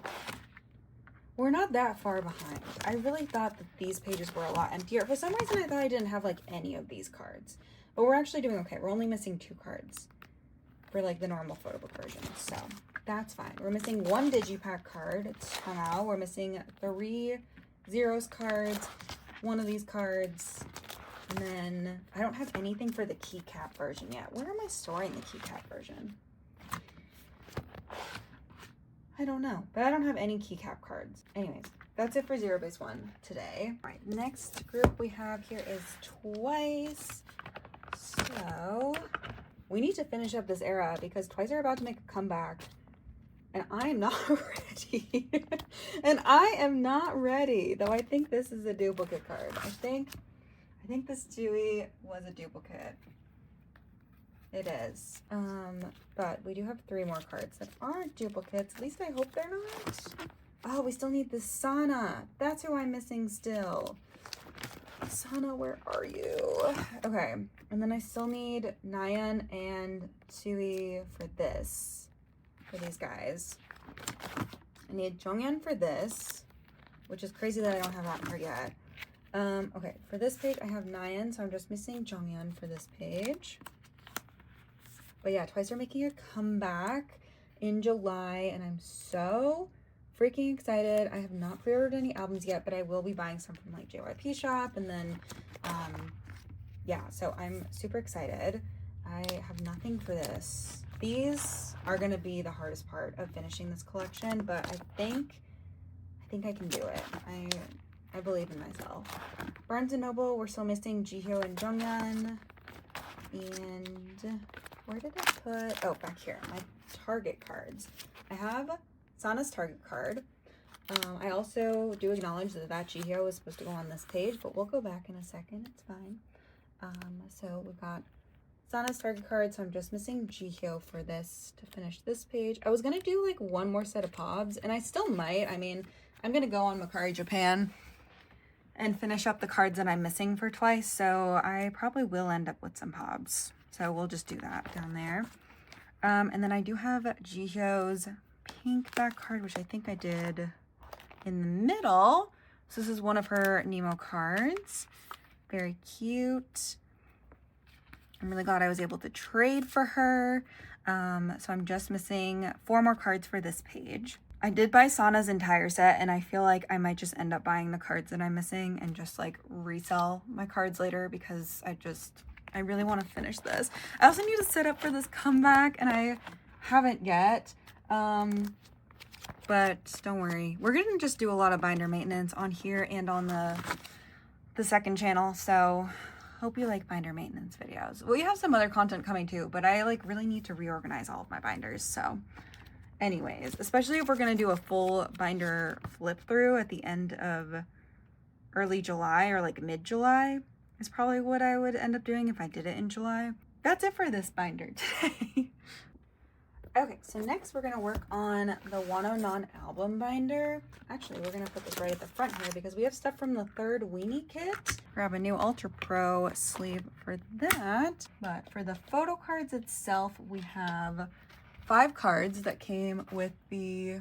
we're not that far behind. I really thought that these pages were a lot emptier. For some reason, I thought I didn't have like any of these cards, but we're actually doing okay. We're only missing 2 cards for like the normal photo book version, so that's fine. We're missing 1 Digipack card. It's Chungho. We're missing 3 Zeros cards, 1 of these cards, and then I don't have anything for the keycap version yet. Where am I storing the keycap version? I don't know, but I don't have any keycap cards. Anyways, that's it for Zero Base 1 today. All right, next group we have here is Twice. So we need to finish up this era because Twice are about to make a comeback, and I am not ready. And I am not ready, though I think this is a duplicate card. I think this Dewey was a duplicate. It is. But we do have 3 more cards that aren't duplicates. At least I hope they're not. Oh, we still need the Sana. That's who I'm missing still. Sana, where are you? Okay. And then I still need Nayeon and Tsui for this. For these guys. I need Jonghyun for this, which is crazy that I don't have that card yet. Okay, for this page I have Nayeon, so I'm just missing Jonghyun for this page. But yeah, TWICE are making a comeback in July, and I'm so freaking excited. I have not pre-ordered any albums yet, but I will be buying some from like JYP shop, and then yeah, so I'm super excited. I have nothing for this. These are gonna be the hardest part of finishing this collection, but I think I can do it. I believe in myself. Barnes & Noble, we're still missing Jihyo and Jonghyun. And where did I put, oh, back here, my Target cards. I have Sana's Target card. I also do acknowledge that Jihyo was supposed to go on this page, but we'll go back in a second, it's fine. So we've got Sana's Target card, so I'm just missing Jihyo for this to finish this page. I was gonna do like one more set of POBs, and I still might. I mean, I'm gonna go on Mercari Japan and finish up the cards that I'm missing for TWICE, so I probably will end up with some POBs. So we'll just do that down there. And then I do have Jihyo's pink back card, which I think I did in the middle. So this is one of her Nemo cards. Very cute. I'm really glad I was able to trade for her. So I'm just missing 4 more cards for this page. I did buy Sana's entire set, and I feel like I might just end up buying the cards that I'm missing and just like resell my cards later, because I really want to finish this. I also need to set up for this comeback, and I haven't yet. But don't worry, we're gonna just do a lot of binder maintenance on here and on the second channel, so hope you like binder maintenance videos. We have some other content coming too, but I like really need to reorganize all of my binders. So anyways, especially if we're gonna do a full binder flip through at the end of early July or like mid-July is probably what I would end up doing if I did it in July. That's it for this binder today. Okay, so next we're gonna work on the Wonho non-album binder. Actually, we're gonna put this right at the front here because we have stuff from the third weenie kit. Grab a new Ultra Pro sleeve for that. But for the photo cards itself, we have 5 cards that came with the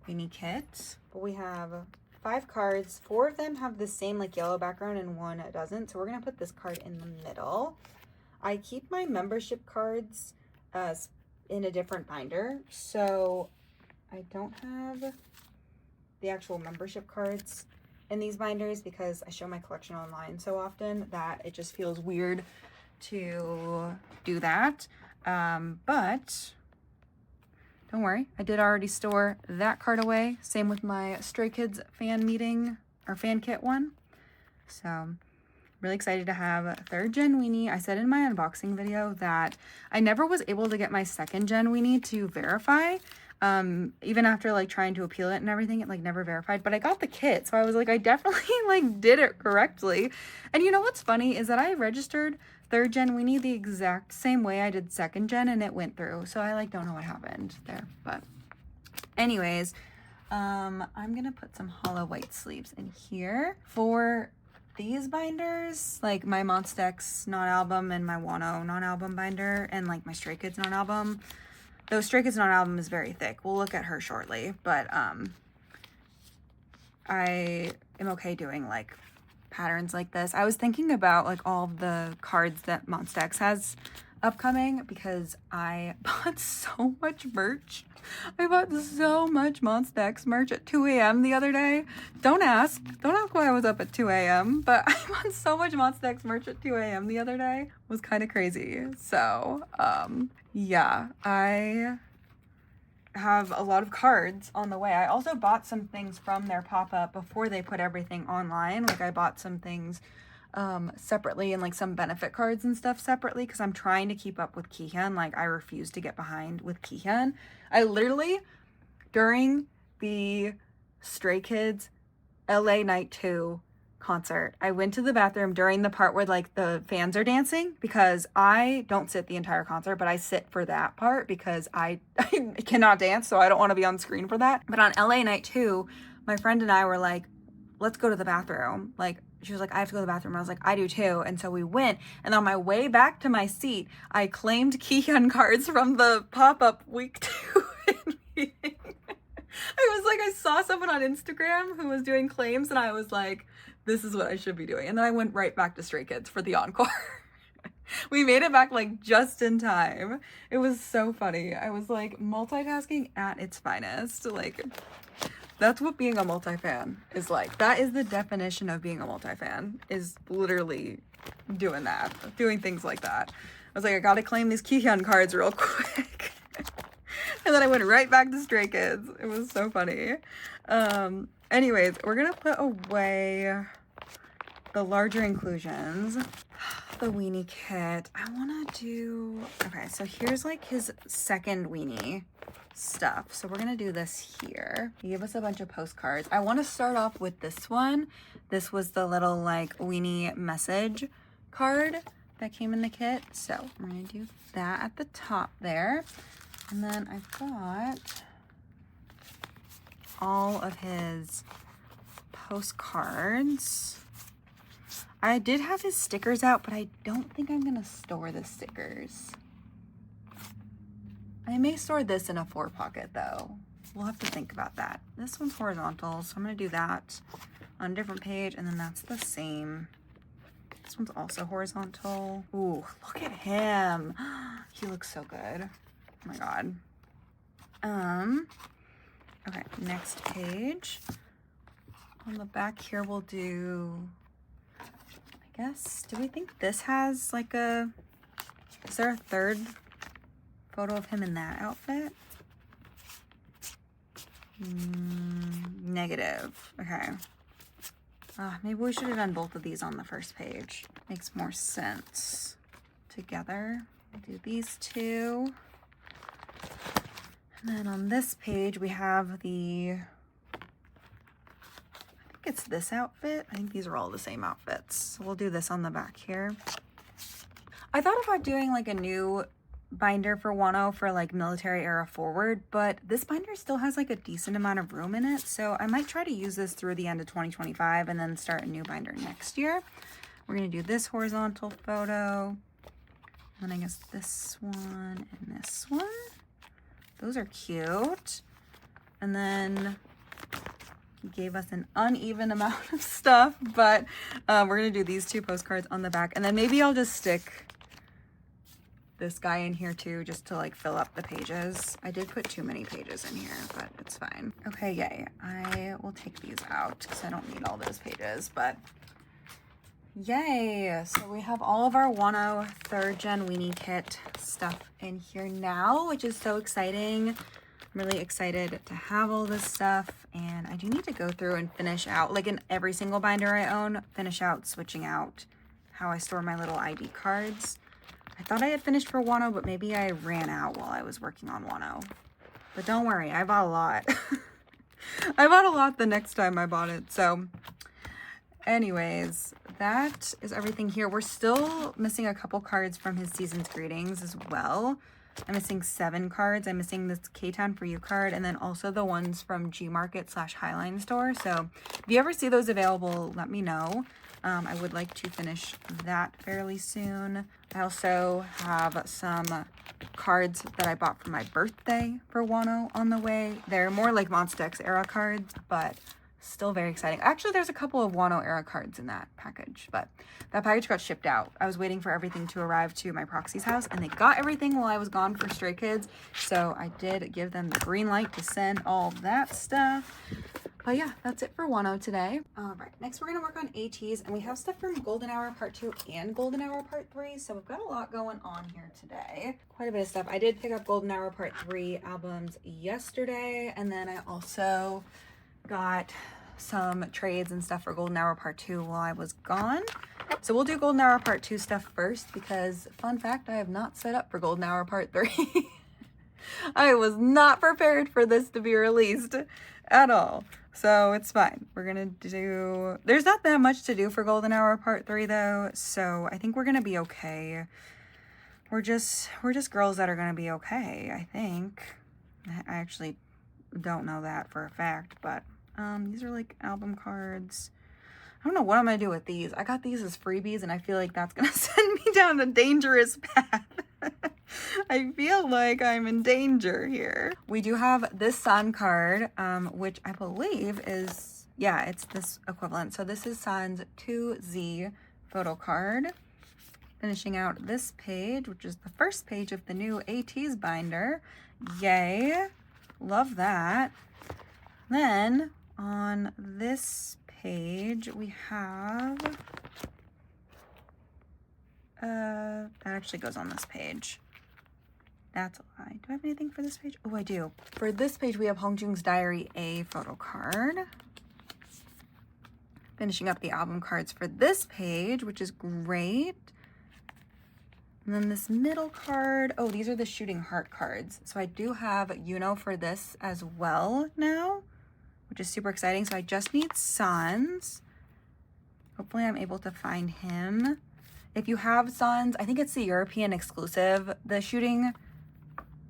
weenie kit. But we have 5 cards. 4 of them have the same like yellow background and 1 doesn't. So we're gonna put this card in the middle. I keep my membership cards in a different binder, so I don't have the actual membership cards in these binders because I show my collection online so often that it just feels weird to do that. But don't worry, I did already store that card away. Same with my Stray Kids fan meeting or fan kit one. So really excited to have 3rd gen weenie. I said in my unboxing video that I never was able to get my 2nd gen weenie to verify. Even after like trying to appeal it and everything, it like never verified, but I got the kit. So I was like, I definitely like did it correctly. And you know what's funny is that I registered 3rd gen weenie the exact same way I did 2nd gen and it went through. So I like don't know what happened there, but anyways, I'm gonna put some hollow white sleeves in here for these binders, like my Monstex non-album and my Wonho non-album binder, and like my Stray Kids non-album. Though Stray Kids non-album is very thick. We'll look at her shortly, but I am okay doing like patterns like this. I was thinking about like all of the cards that Monstex has upcoming because I bought so much merch. I bought so much Monstex merch at 2 a.m. the other day. Don't ask why I was up at 2 a.m. but I bought so much Monstex merch at 2 a.m. the other day. It was kind of crazy. So yeah, I have a lot of cards on the way. I also bought some things from their pop-up before they put everything online. Like I bought some things separately and like some benefit cards and stuff separately because I'm trying to keep up with Kihyun. Like I refuse to get behind with Kihyun. I literally, during the Stray Kids LA Night 2 concert, I went to the bathroom during the part where like the fans are dancing because I don't sit the entire concert, but I sit for that part because I cannot dance, so I don't want to be on screen for that. But on LA Night 2, my friend and I were like, let's go to the bathroom. Like, she was like, I have to go to the bathroom. I was like, I do too. And so we went. And on my way back to my seat, I claimed Kihyun cards from the pop-up week 2 meeting. I was like, I saw someone on Instagram who was doing claims and I was like, this is what I should be doing. And then I went right back to Stray Kids for the encore. We made it back like just in time. It was so funny. I was like multitasking at its finest. Like, that's what being a multi-fan is like. That is the definition of being a multi-fan, is literally doing that, doing things like that. I was like, I gotta claim these Kihyun cards real quick. And then I went right back to Stray Kids. It was so funny. Anyways, we're gonna put away the larger inclusions. The weenie kit. I wanna do, okay, so here's like his second weenie stuff. So we're gonna do this here. He gave us a bunch of postcards. I wanna start off with this one. This was the little like weenie message card that came in the kit. So we're gonna do that at the top there. And then I've got all of his postcards. I did have his stickers out, but I don't think I'm gonna store the stickers. I may store this in a 4-pocket though. We'll have to think about that. This one's horizontal, so I'm gonna do that on a different page, and then that's the same. This one's also horizontal. Ooh, look at him. He looks so good. Oh my God. Okay, next page. On the back here, we'll do, I guess, do we think this has like a, is there a third photo of him in that outfit? Negative. Okay. Maybe we should have done both of these on the first page. Makes more sense together. We'll do these two. And then on this page, we have the, I think it's this outfit. I think these are all the same outfits. So we'll do this on the back here. I thought about doing like a new binder for Wonho for like military era forward, but this binder still has like a decent amount of room in it. So I might try to use this through the end of 2025 and then start a new binder next year. We're gonna do this horizontal photo. And I guess this one and this one. Those are cute. And then he gave us an uneven amount of stuff, but we're gonna do these two postcards on the back. And then maybe I'll just stick this guy in here too, just to like fill up the pages. I did put too many pages in here, but it's fine. Okay, yay. I will take these out because I don't need all those pages, but yay. So we have all of our Wonho 3rd Gen weenie kit stuff in here now, which is so exciting. I'm really excited to have all this stuff, and I do need to go through and finish out, like in every single binder I own, finish out switching out how I store my little ID cards. I thought I had finished for Wonho, but maybe I ran out while I was working on Wonho. But don't worry, I bought a lot. I bought a lot the next time I bought it. So anyways, that is everything here. We're still missing a couple cards from his season's greetings as well. I'm missing 7 cards. I'm missing this K-Town for You card, and then also the ones from G-Market / Highline Store. So if you ever see those available, let me know. I would like to finish that fairly soon. I also have some cards that I bought for my birthday for Wonho on the way. They're more like Monster X era cards, but still very exciting. Actually, there's a couple of Wonho era cards in that package, but that package got shipped out. I was waiting for everything to arrive to my proxy's house, and they got everything while I was gone for Stray Kids. So I did give them the green light to send all that stuff. But yeah, that's it for Wonho today. All right, next we're gonna work on ATEEZ, and we have stuff from Golden Hour Part 2 and Golden Hour Part 3, so we've got a lot going on here today. Quite a bit of stuff. I did pick up Golden Hour Part 3 albums yesterday, and then I also got some trades and stuff for Golden Hour Part 2 while I was gone. So we'll do Golden Hour Part 2 stuff first, because fun fact, I have not set up for Golden Hour Part 3. I was not prepared for this to be released at all. So it's fine. We're gonna do, there's not that much to do for Golden Hour Part 3 though, so I think we're gonna be okay. We're just girls that are gonna be okay, I think. I actually don't know that for a fact, but these are like album cards. I don't know what I'm gonna do with these. I got these as freebies, and I feel like that's gonna send me down a dangerous path. I feel like I'm in danger here. We do have this Sun card, which I believe is yeah, it's this equivalent. So this is Sun's 2Z photo card. Finishing out this page, which is the first page of the new ATEEZ binder. Yay, love that. Then on this page we have, that actually goes on this page. That's a lie. Do I have anything for this page? Oh, I do. For this page, we have Hongjoong's Diary A photo card. Finishing up the album cards for this page, which is great. And then this middle card, oh, these are the Shooting Heart cards. So I do have Wonho for this as well now, which is super exciting. So I just need Sun's. Hopefully I'm able to find him. If you have Sun's, I think it's the European exclusive, the Shooting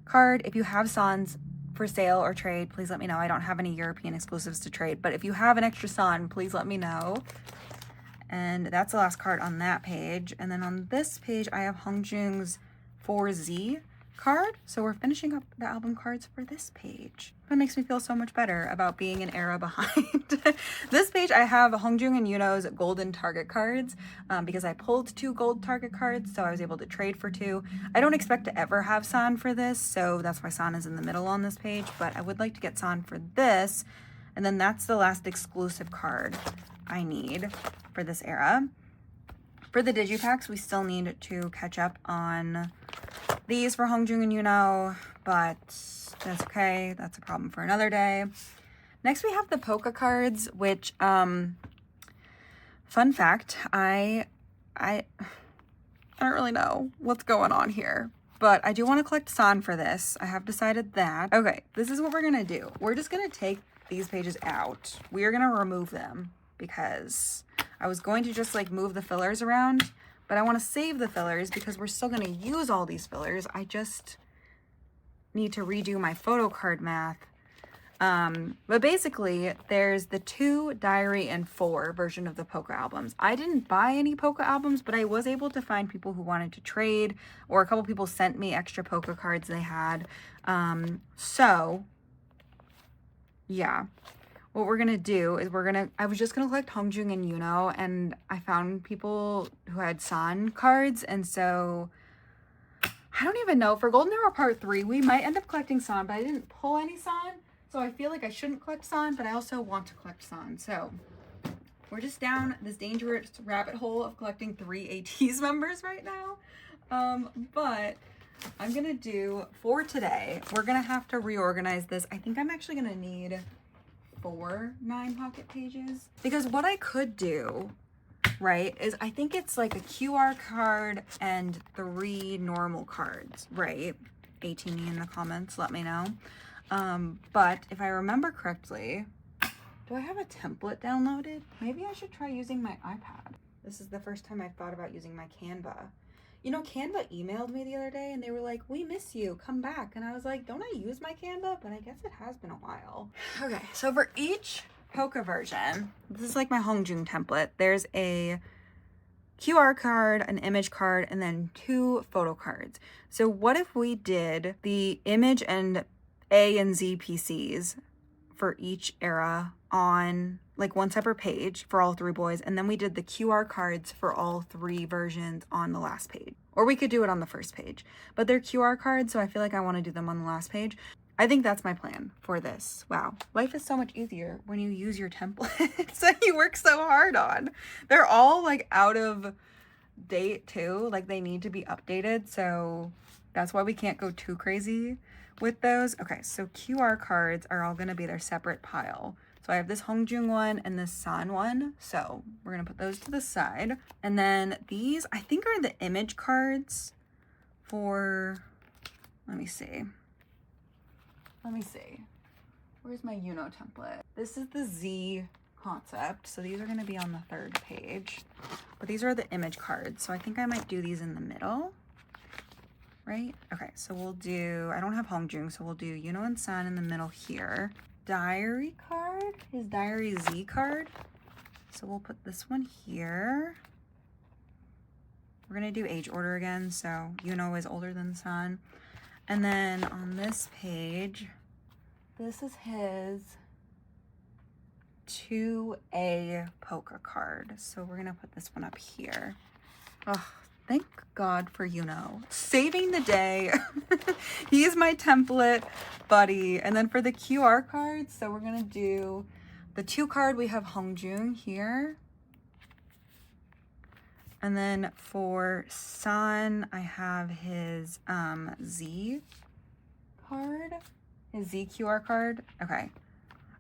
card. If you have Sun's for sale or trade, please let me know. I don't have any European exclusives to trade, but if you have an extra Sun, please let me know. And that's the last card on that page. And then on this page, I have Hongjoong's 4Z card. So we're finishing up the album cards for this page. That makes me feel so much better about being an era behind. This page, I have Hongjoong and Wonho's golden target cards because I pulled 2 gold target cards, so I was able to trade for 2. I don't expect to ever have San for this, so that's why San is in the middle on this page, but I would like to get San for this. And then that's the last exclusive card I need for this era. For the digipacks, we still need to catch up on these for Hongjoong and Wonho, but that's okay. That's a problem for another day. Next, we have the Polka cards, which, fun fact, I don't really know what's going on here, but I do want to collect San for this. I have decided that. Okay, this is what we're going to do. We're just going to take these pages out. We are going to remove them because I was going to just like move the fillers around, but I want to save the fillers because we're still going to use all these fillers. I just need to redo my photo card math. But basically there's the 2 Diary and 4 version of the Polka albums. I didn't buy any Polka albums, but I was able to find people who wanted to trade, or a couple people sent me extra Polka cards they had. So yeah, what we're gonna do is I was just gonna collect Hongjoong and Wonho, and I found people who had San cards, and so I don't even know. For Golden Arrow Part 3, we might end up collecting San, but I didn't pull any San, so I feel like I shouldn't collect San, but I also want to collect San. So we're just down this dangerous rabbit hole of collecting 3 ATEEZ members right now. But I'm gonna do, for today, we're gonna have to reorganize this. I think I'm actually gonna need 4 9 pocket pages, because what I could do, right, is I think it's like a QR card and 3 normal cards, right? 18 me in the comments, let me know. But if I remember correctly, do I have a template downloaded? Maybe I should try using my iPad. This is the first time I've thought about using my Canva. You know, Canva emailed me the other day and they were like, we miss you, come back. And I was like, don't I use my Canva? But I guess it has been a while. Okay, so for each Polka version, this is like my Hongjoong template. There's a QR card, an image card, and then 2 photo cards. So what if we did the image and A and Z PCs for each era on like one separate page for all 3 boys, and then we did the QR cards for all 3 versions on the last page. Or we could do it on the first page, but they're QR cards, so I feel like I want to do them on the last page. I think that's my plan for this. Wow, life is so much easier when you use your templates that you work so hard on. They're all like out of date too, like they need to be updated, so that's why we can't go too crazy with those. Okay, so QR cards are all going to be their separate pile. So I have this Hongjoong one and this San one, so we're going to put those to the side. And then these, I think, are the image cards for, let me see. Where's my Wonho template? This is the Z concept, so these are going to be on the 3rd page. But these are the image cards, so I think I might do these in the middle. Right? Okay, so we'll do, I don't have Hongjoong, so we'll do Wonho and San in the middle here. Diary card, his Diary Z card. So we'll put this one here. We're gonna do age order again, so Wonho is older than San. And then on this page, this is his 2A polka card. So we're gonna put this one up here. Oh, thank God for saving the day. He's my template buddy. And then for the QR cards, so we're gonna do the 2 card. We have Hongjung here. And then for San, I have his Z card, his Z QR card. Okay.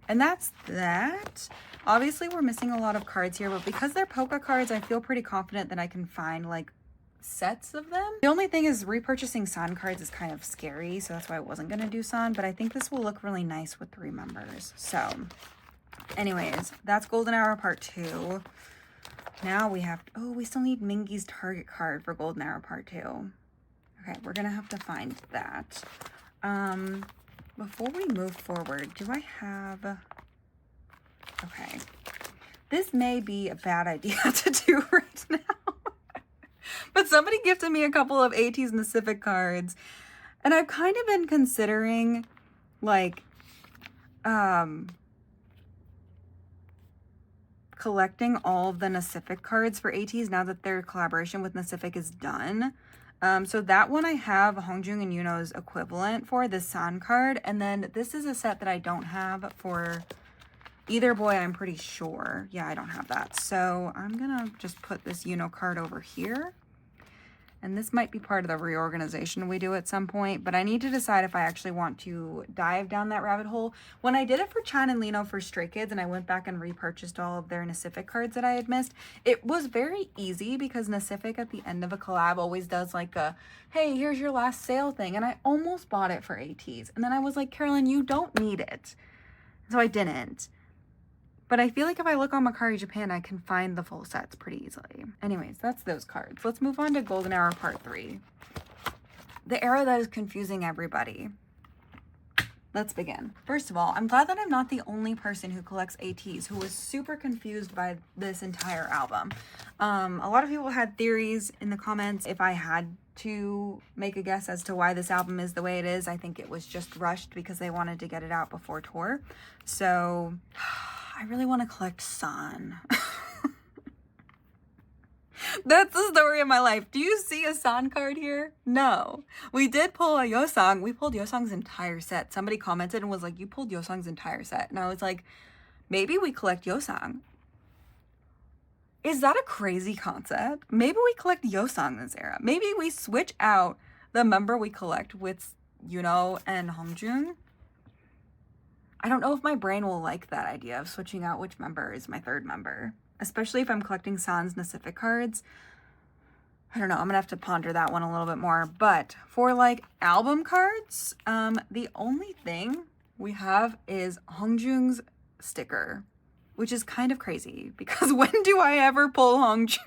And that's that. Obviously, we're missing a lot of cards here, but because they're polka cards, I feel pretty confident that I can find like sets of them. The only thing is repurchasing San cards is kind of scary, so that's why I wasn't going to do San, but I think this will look really nice with 3 members. So anyways, that's Golden Hour Part 2. Now we have, oh, we still need Mingy's Target card for Golden Hour Part 2. Okay, we're going to have to find that. Before we move forward, do I have, okay, this may be a bad idea to do right now, but somebody gifted me a couple of ATEEZ and the Civic cards, and I've kind of been considering, like, collecting all of the Nacific cards for ATEEZ now that their collaboration with Nacific is done. So that one I have Hongjung and Yuno's equivalent for, the San card. And then this is a set that I don't have for either boy, I'm pretty sure. Yeah, I don't have that. So I'm gonna just put this Yuno card over here. And this might be part of the reorganization we do at some point, but I need to decide if I actually want to dive down that rabbit hole. When I did it for Chan and Lino for Stray Kids and I went back and repurchased all of their Nacific cards that I had missed, it was very easy because Nacific at the end of a collab always does like a, hey, here's your last sale thing. And I almost bought it for ATEEZ. And then I was like, Carolyn, you don't need it. So I didn't. But I feel like if I look on Mercari Japan, I can find the full sets pretty easily. Anyways, that's those cards. Let's move on to Golden Hour Part 3. The era that is confusing everybody. Let's begin. First of all, I'm glad that I'm not the only person who collects ATEEZ who was super confused by this entire album. A lot of people had theories in the comments. If I had to make a guess as to why this album is the way it is, I think it was just rushed because they wanted to get it out before tour. So I really want to collect San. That's the story of my life. Do you see a San card here? No. We did pull a Yosang. We pulled Yosang's entire set. Somebody commented and was like, you pulled Yosang's entire set. And I was like, maybe we collect Yosang. Is that a crazy concept? Maybe we collect Yosang this era. Maybe we switch out the member we collect with Yuno and Hongjung. I don't know if my brain will like that idea of switching out which member is my 3rd member, especially if I'm collecting San's Nacific cards. I don't know. I'm going to have to ponder that one a little bit more. But for like album cards, the only thing we have is Hongjung's sticker, which is kind of crazy because when do I ever pull Hongjung?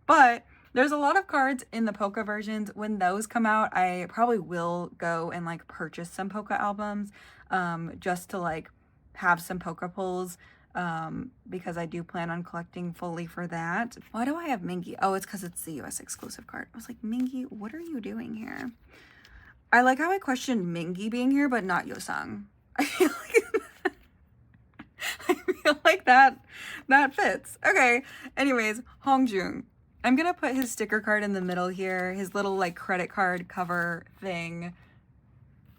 But there's a lot of cards in the polka versions. When those come out, I probably will go and like purchase some polka albums just to like have some polka pulls because I do plan on collecting fully for that. Why do I have Mingy? Oh, it's because it's the US exclusive card. I was like, Mingy, what are you doing here? I like how I questioned Mingy being here, but not Yosang. I feel like that fits. Okay, anyways, Hongjung. I'm going to put his sticker card in the middle here, his little like credit card cover thing.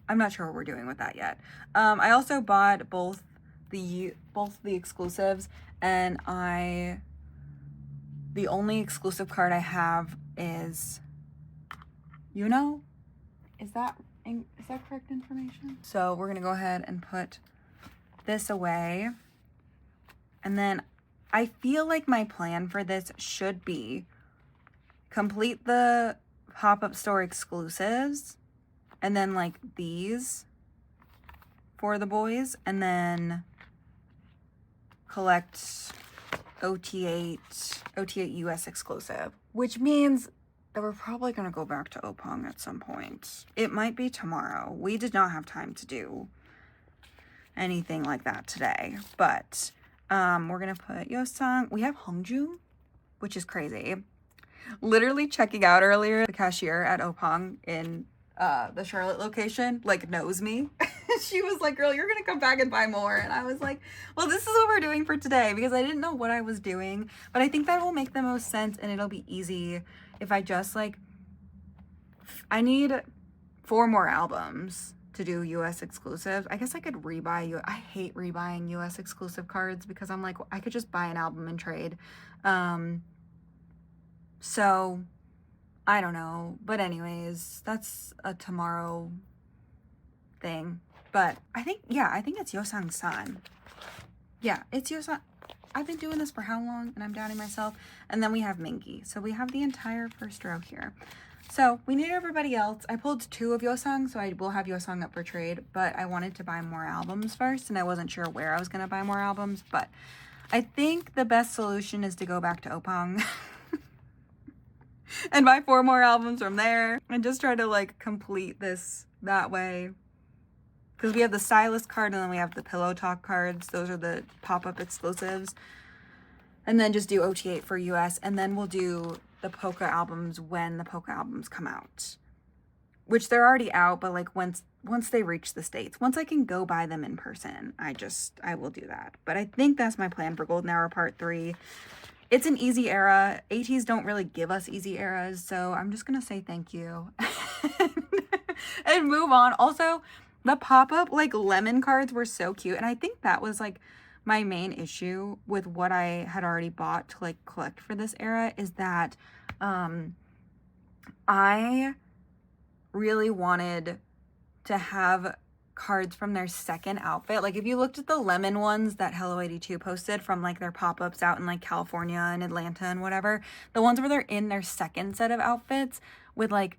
I'm not sure what we're doing with that yet. I also bought both the exclusives, and the only exclusive card I have is Yuno. Is that correct information? So we're going to go ahead and put this away. And then I feel like my plan for this should be complete the pop-up store exclusives and then like these for the boys, and then collect Ot8 US exclusive, which means that we're probably going to go back to Opang at some point. It might be tomorrow. We did not have time to do anything like that today, but we're going to put Yosang. We have Hongjung, which is crazy. Literally checking out earlier, the cashier at Opang in the Charlotte location like knows me. She was like, girl, you're gonna come back and buy more. And I was like, well, this is what we're doing for today, because I didn't know what I was doing, but I think that will make the most sense, and it'll be easy if I just like, I need 4 more albums to do US exclusives. I guess I could rebuy you. I hate rebuying US exclusive cards because I'm like, I could just buy an album and trade. So I don't know, but anyways, that's a tomorrow thing. But I think it's Yosang-san. Yeah, it's Yosang. I've been doing this for how long? And I'm doubting myself. And then we have Minky. So we have the entire first row here. So we need everybody else. I pulled 2 of Yosang, so I will have Yosang up for trade, but I wanted to buy more albums first, and I wasn't sure where I was going to buy more albums, but I think the best solution is to go back to Opang and buy 4 more albums from there and just try to like complete this that way. Because we have the Stylist card and then we have the Pillow Talk cards. Those are the pop-up exclusives. And then just do Ot8 for US, and then we'll do the Polka albums when the Polka albums come out. Which they're already out, but like once they reach the States, once I can go buy them in person, I will do that. But I think that's my plan for Golden Hour Part 3. It's an easy era. ATEEZ don't really give us easy eras, so I'm just gonna say thank you and move on. Also, the pop-up like lemon cards were so cute, and I think that was like my main issue with what I had already bought to like collect for this era, is that I really wanted to have cards from their second outfit. Like if you looked at the lemon ones that Hello82 posted from like their pop-ups out in like California and Atlanta and whatever, the ones where they're in their second set of outfits with like,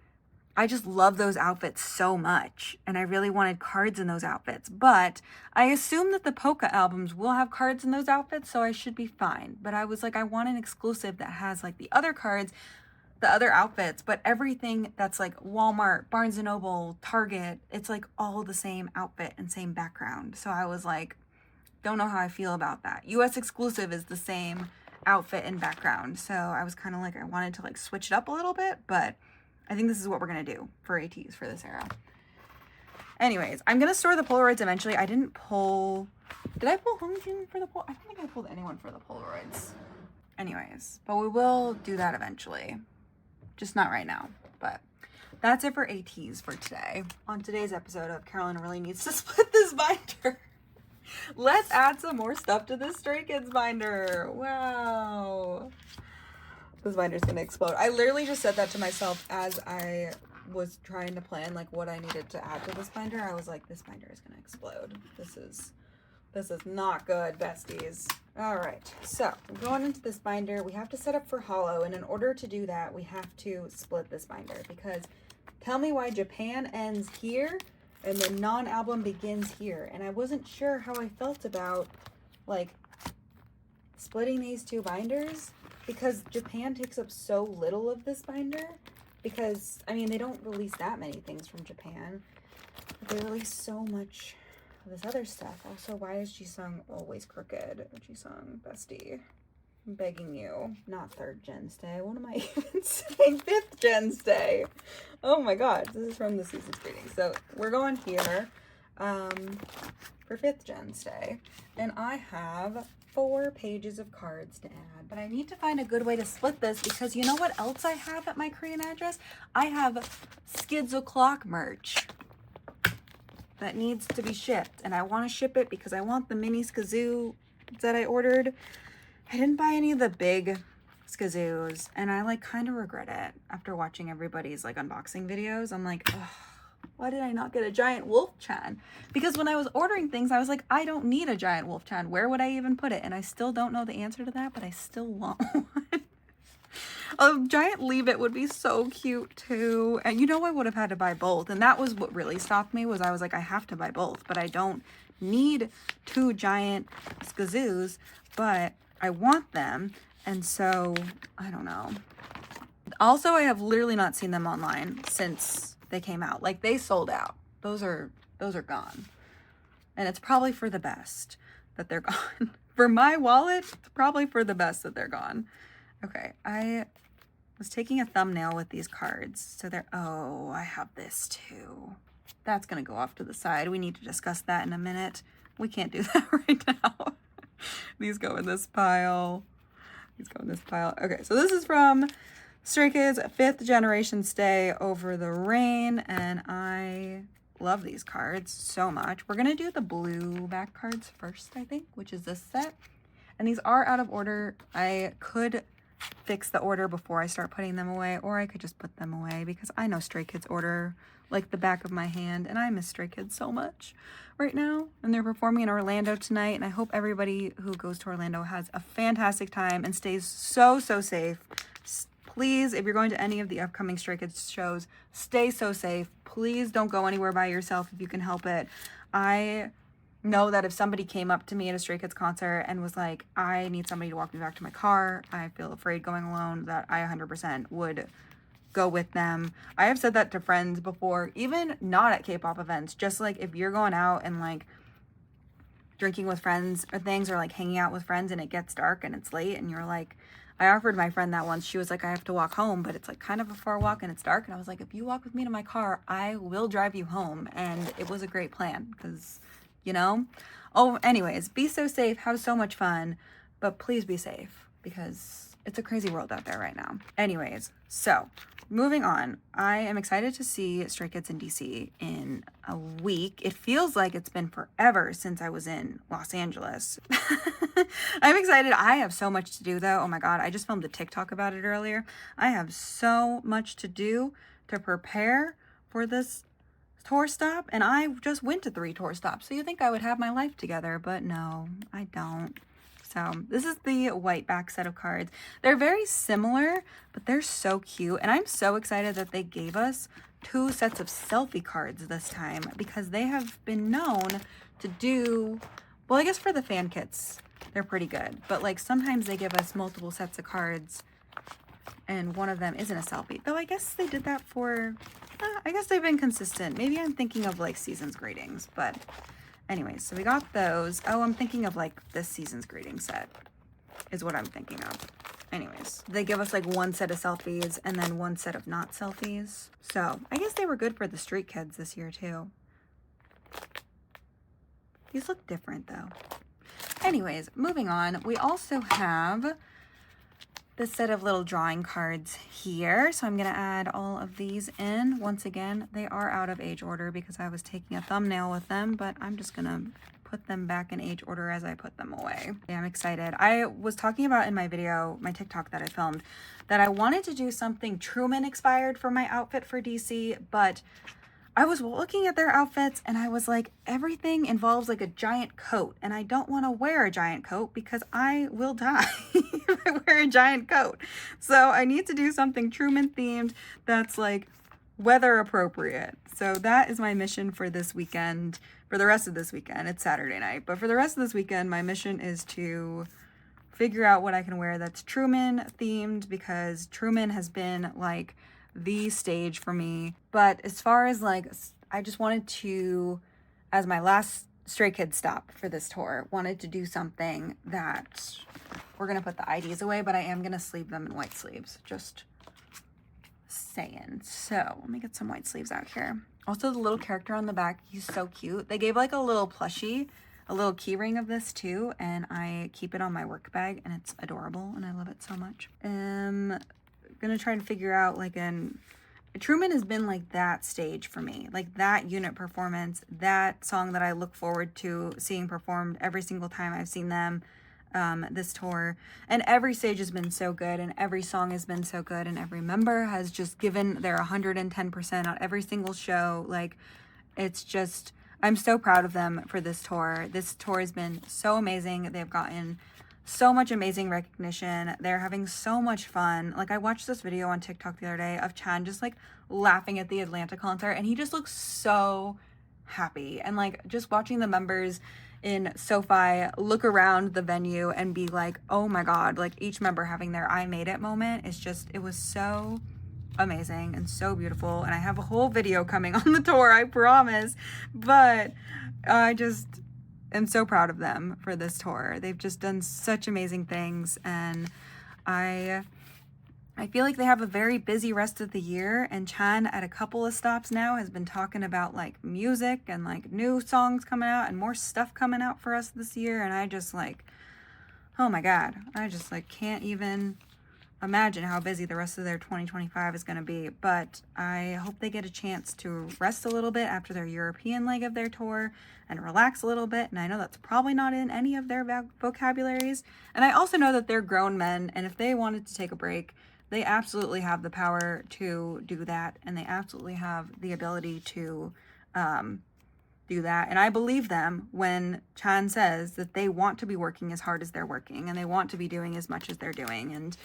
I just love those outfits so much, and I really wanted cards in those outfits. But I assume that the Polka albums will have cards in those outfits, so I should be fine. But I was like, I want an exclusive that has like the other cards, the other outfits, but everything that's like Walmart, Barnes & Noble, Target, it's like all the same outfit and same background. So I was like, don't know how I feel about that. US exclusive is the same outfit and background. So I was kind of like, I wanted to like switch it up a little bit, but I think this is what we're going to do for ATEEZ for this era. Anyways, I'm going to store the Polaroids eventually. I didn't pull... Did I pull Hongjin for the Polaroids? I don't think I pulled anyone for the Polaroids. Anyways, but we will do that eventually. Just not right now. But that's it for ATEEZ for today. On today's episode of Carolyn Really Needs to Split This Binder. Let's add some more stuff to this Stray Kids binder. Wow. This binder's gonna explode. I literally just said that to myself as I was trying to plan like what I needed to add to this binder. I was like, this binder is gonna explode. This is not good, besties. All right, so going into this binder, we have to set up for holo, and in order to do that, we have to split this binder, because tell me why Japan ends here and the non-album begins here. And I wasn't sure how I felt about like splitting these 2 binders, because Japan takes up so little of this binder, because, I mean, they don't release that many things from Japan, but they release so much of this other stuff. Also, why is Jisung always crooked? Jisung, bestie, I'm begging you. Not 3rd gen stay. What am I even saying? 5th gen stay. Oh my god, this is from the season's greeting. So we're going here for 5th gen stay, and I have 4 pages of cards to add, but I need to find a good way to split this, because you know what else I have at my Korean address? I have Skids O'Clock merch that needs to be shipped, and I want to ship it because I want the mini Skazoo that I ordered. I didn't buy any of the big Skazoos, and I like kind of regret it after watching everybody's like unboxing videos. I'm like, ugh, why did I not get a giant Wolf Chan? Because when I was ordering things, I was like, I don't need a giant Wolf Chan. Where would I even put it? And I still don't know the answer to that, but I still want one. A giant Leave It would be so cute too. And you know, I would have had to buy both. And that was what really stopped me, was I was like, I have to buy both, but I don't need 2 giant Skazoos, but I want them. And so, I don't know. Also, I have literally not seen them online since they came out. Like, they sold out. Those are gone. And it's probably for the best that they're gone. For my wallet, it's probably for the best that they're gone. Okay, I was taking a thumbnail with these cards. So they're, oh, I have this too. That's gonna go off to the side. We need to discuss that in a minute. We can't do that right now. These go in this pile. These go in this pile. Okay, so this is from Stray Kids, 5th Generation Stay Over the Rain, and I love these cards so much. We're gonna do the blue back cards first, I think, which is this set. And these are out of order. I could fix the order before I start putting them away, or I could just put them away because I know Stray Kids order like the back of my hand, and I miss Stray Kids so much right now. And they're performing in Orlando tonight, and I hope everybody who goes to Orlando has a fantastic time and stays so safe. Please, if you're going to any of the upcoming Stray Kids shows, stay so safe. Please don't go anywhere by yourself if you can help it. I know that if somebody came up to me at a Stray Kids concert and was like, I need somebody to walk me back to my car, I feel afraid going alone, that I 100% would go with them. I have said that to friends before, even not at K-pop events, just like if you're going out and like drinking with friends or things, or like hanging out with friends and it gets dark and it's late and you're like, I offered my friend that once. She was like, I have to walk home, but it's like kind of a far walk and it's dark. And I was like, if you walk with me to my car, I will drive you home. And it was a great plan because, you know. Oh, anyways, be so safe. Have so much fun. But please be safe because it's a crazy world out there right now. Anyways, so moving on. I am excited to see Stray Kids in DC in a week. It feels like it's been forever since I was in Los Angeles. I'm excited. I have so much to do though. Oh my God. I just filmed a TikTok about it earlier. I have so much to do to prepare for this tour stop. And I just went to 3 tour stops. So you think I would have my life together, but no, I don't. So this is the white back set of cards. They're very similar, but they're so cute. And I'm so excited that they gave us 2 sets of selfie cards this time because they have been known to do, well, I guess for the fan kits, they're pretty good. But like sometimes they give us multiple sets of cards and one of them isn't a selfie. Though I guess they did that for, I guess they've been consistent. Maybe I'm thinking of like season's greetings, but anyways, so we got those. Oh, I'm thinking of like this season's greeting set is what I'm thinking of. Anyways, they give us like 1 set of selfies and then 1 set of not selfies. So I guess they were good for the street kids this year too. These look different though. Anyways, moving on. We also have this set of little drawing cards here. So I'm going to add all of these in. Once again, they are out of age order because I was taking a thumbnail with them, but I'm just going to put them back in age order as I put them away. Yeah, I'm excited. I was talking about in my video, my TikTok that I filmed, that I wanted to do something Truman inspired for my outfit for DC, but I was looking at their outfits and I was like, everything involves like a giant coat and I don't want to wear a giant coat because I will die if I wear a giant coat. So I need to do something Truman themed that's like weather appropriate. So that is my mission for this weekend, for the rest of this weekend. It's Saturday night, but for the rest of this weekend, my mission is to figure out what I can wear that's Truman themed because Truman has been like the stage for me. But as far as like, I just wanted to, as my last Stray Kids stop for this tour, wanted to do something that we're gonna put the IDs away, but I am gonna sleeve them in white sleeves, just saying. So let me get some white sleeves out here. Also the little character on the back, he's so cute. They gave like a little plushie, a little key ring of this too, and I keep it on my work bag and it's adorable and I love it so much. Gonna try to figure out like Truman has been like that stage for me, like that unit performance, that song that I look forward to seeing performed every single time I've seen them this tour. And every stage has been so good and every song has been so good and every member has just given their 110% on every single show. Like it's just, I'm so proud of them for this tour. This tour has been so amazing. They've gotten so much amazing recognition. They're having so much fun. Like I watched this video on TikTok the other day of Chan just like laughing at the Atlanta concert and he just looks so happy. And like just watching the members in SoFi look around the venue and be like, oh my God, like each member having their I made it moment is just, it was so amazing and so beautiful. And I have a whole video coming on the tour, I promise. But I just am so proud of them for this tour. They've just done such amazing things and I I feel like they have a very busy rest of the year, and Chan at a couple of stops now has been talking about like music and like new songs coming out and more stuff coming out for us this year, and I just like, oh my god, I just like can't even imagine how busy the rest of their 2025 is going to be. But I hope they get a chance to rest a little bit after their European leg of their tour and relax a little bit, and I know that's probably not in any of their vocabularies, and I also know that they're grown men, and if they wanted to take a break, they absolutely have the power to do that, and they absolutely have the ability to do that. And I believe them when Chan says that they want to be working as hard as they're working, and they want to be doing as much as they're doing. And,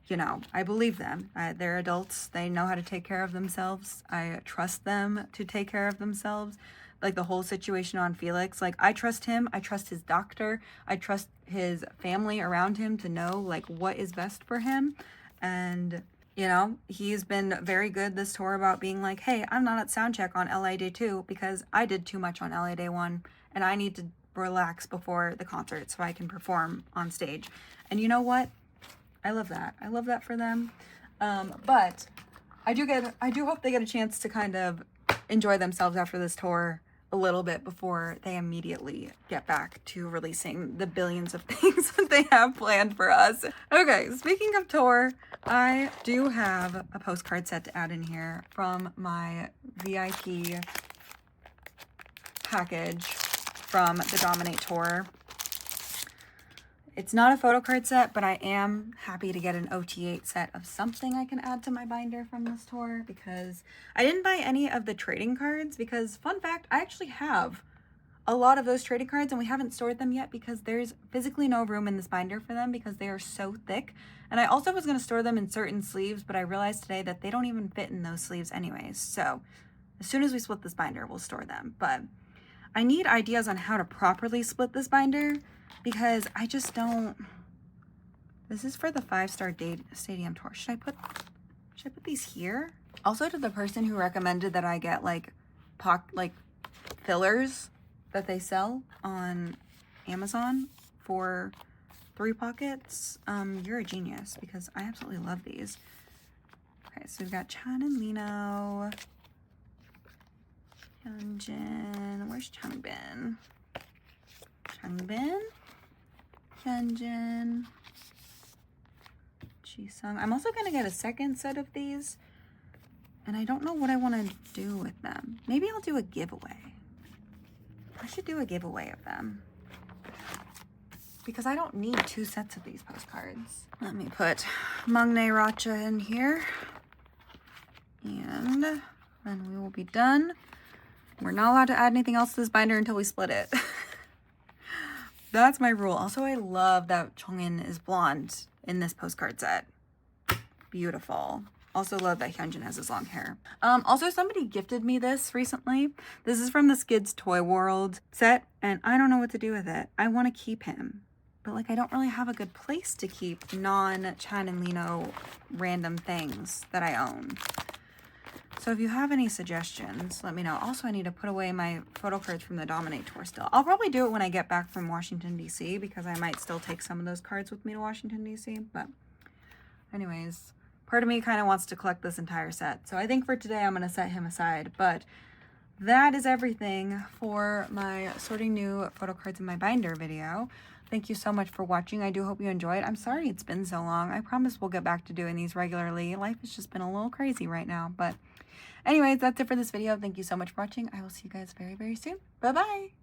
you know, I believe them. They're adults. They know how to take care of themselves. I trust them to take care of themselves. Like the whole situation on Felix, like I trust him. I trust his doctor. I trust his family around him to know like what is best for him. And, you know, he's been very good this tour about being like, hey, I'm not at sound check on LA Day 2 because I did too much on LA Day 1 and I need to relax before the concert so I can perform on stage. And you know what? I love that. I love that for them. But I do hope they get a chance to kind of enjoy themselves after this tour a little bit before they immediately get back to releasing the billions of things that they have planned for us. Okay, speaking of tour, I do have a postcard set to add in here from my VIP package from the Dominate tour. It's not a photo card set, but I am happy to get an Ot8 set of something I can add to my binder from this tour, because I didn't buy any of the trading cards because, fun fact, I actually have a lot of those trading cards and we haven't stored them yet because there's physically no room in this binder for them because they are so thick. And I also was going to store them in certain sleeves, but I realized today that they don't even fit in those sleeves anyways. So as soon as we split this binder, we'll store them. But I need ideas on how to properly split this binder, because I just don't. This is for the 5-star stadium tour. Should I put these here? Also, to the person who recommended that I get like fillers that they sell on Amazon for 3 pockets, you're a genius, because I absolutely love these. Okay, so we've got Chan and Lino, Hyunjin. Where's Changbin? Changbin, Hyunjin, Jisung. I'm also gonna get a second set of these, and I don't know what I want to do with them. Maybe I'll do a giveaway. I should do a giveaway of them, because I don't need 2 sets of these postcards. Let me put Mangne Racha in here, and then we will be done. We're not allowed to add anything else to this binder until we split it. That's my rule. Also, I love that Chongin is blonde in this postcard set. Beautiful. Also love that Hyunjin has his long hair. Also, somebody gifted me this recently. This is from the Skids Toy World set, and I don't know what to do with it. I want to keep him, but like I don't really have a good place to keep non-Chan and Lino random things that I own. So if you have any suggestions, let me know. Also, I need to put away my photo cards from the Dominate tour still. I'll probably do it when I get back from Washington, D.C., because I might still take some of those cards with me to Washington, D.C. But anyways, part of me kind of wants to collect this entire set. So I think for today, I'm going to set him aside. But that is everything for my sorting new photo cards in my binder video. Thank you so much for watching. I do hope you enjoyed. I'm sorry it's been so long. I promise we'll get back to doing these regularly. Life has just been a little crazy right now. But anyways, that's it for this video. Thank you so much for watching. I will see you guys very, very soon. Bye-bye.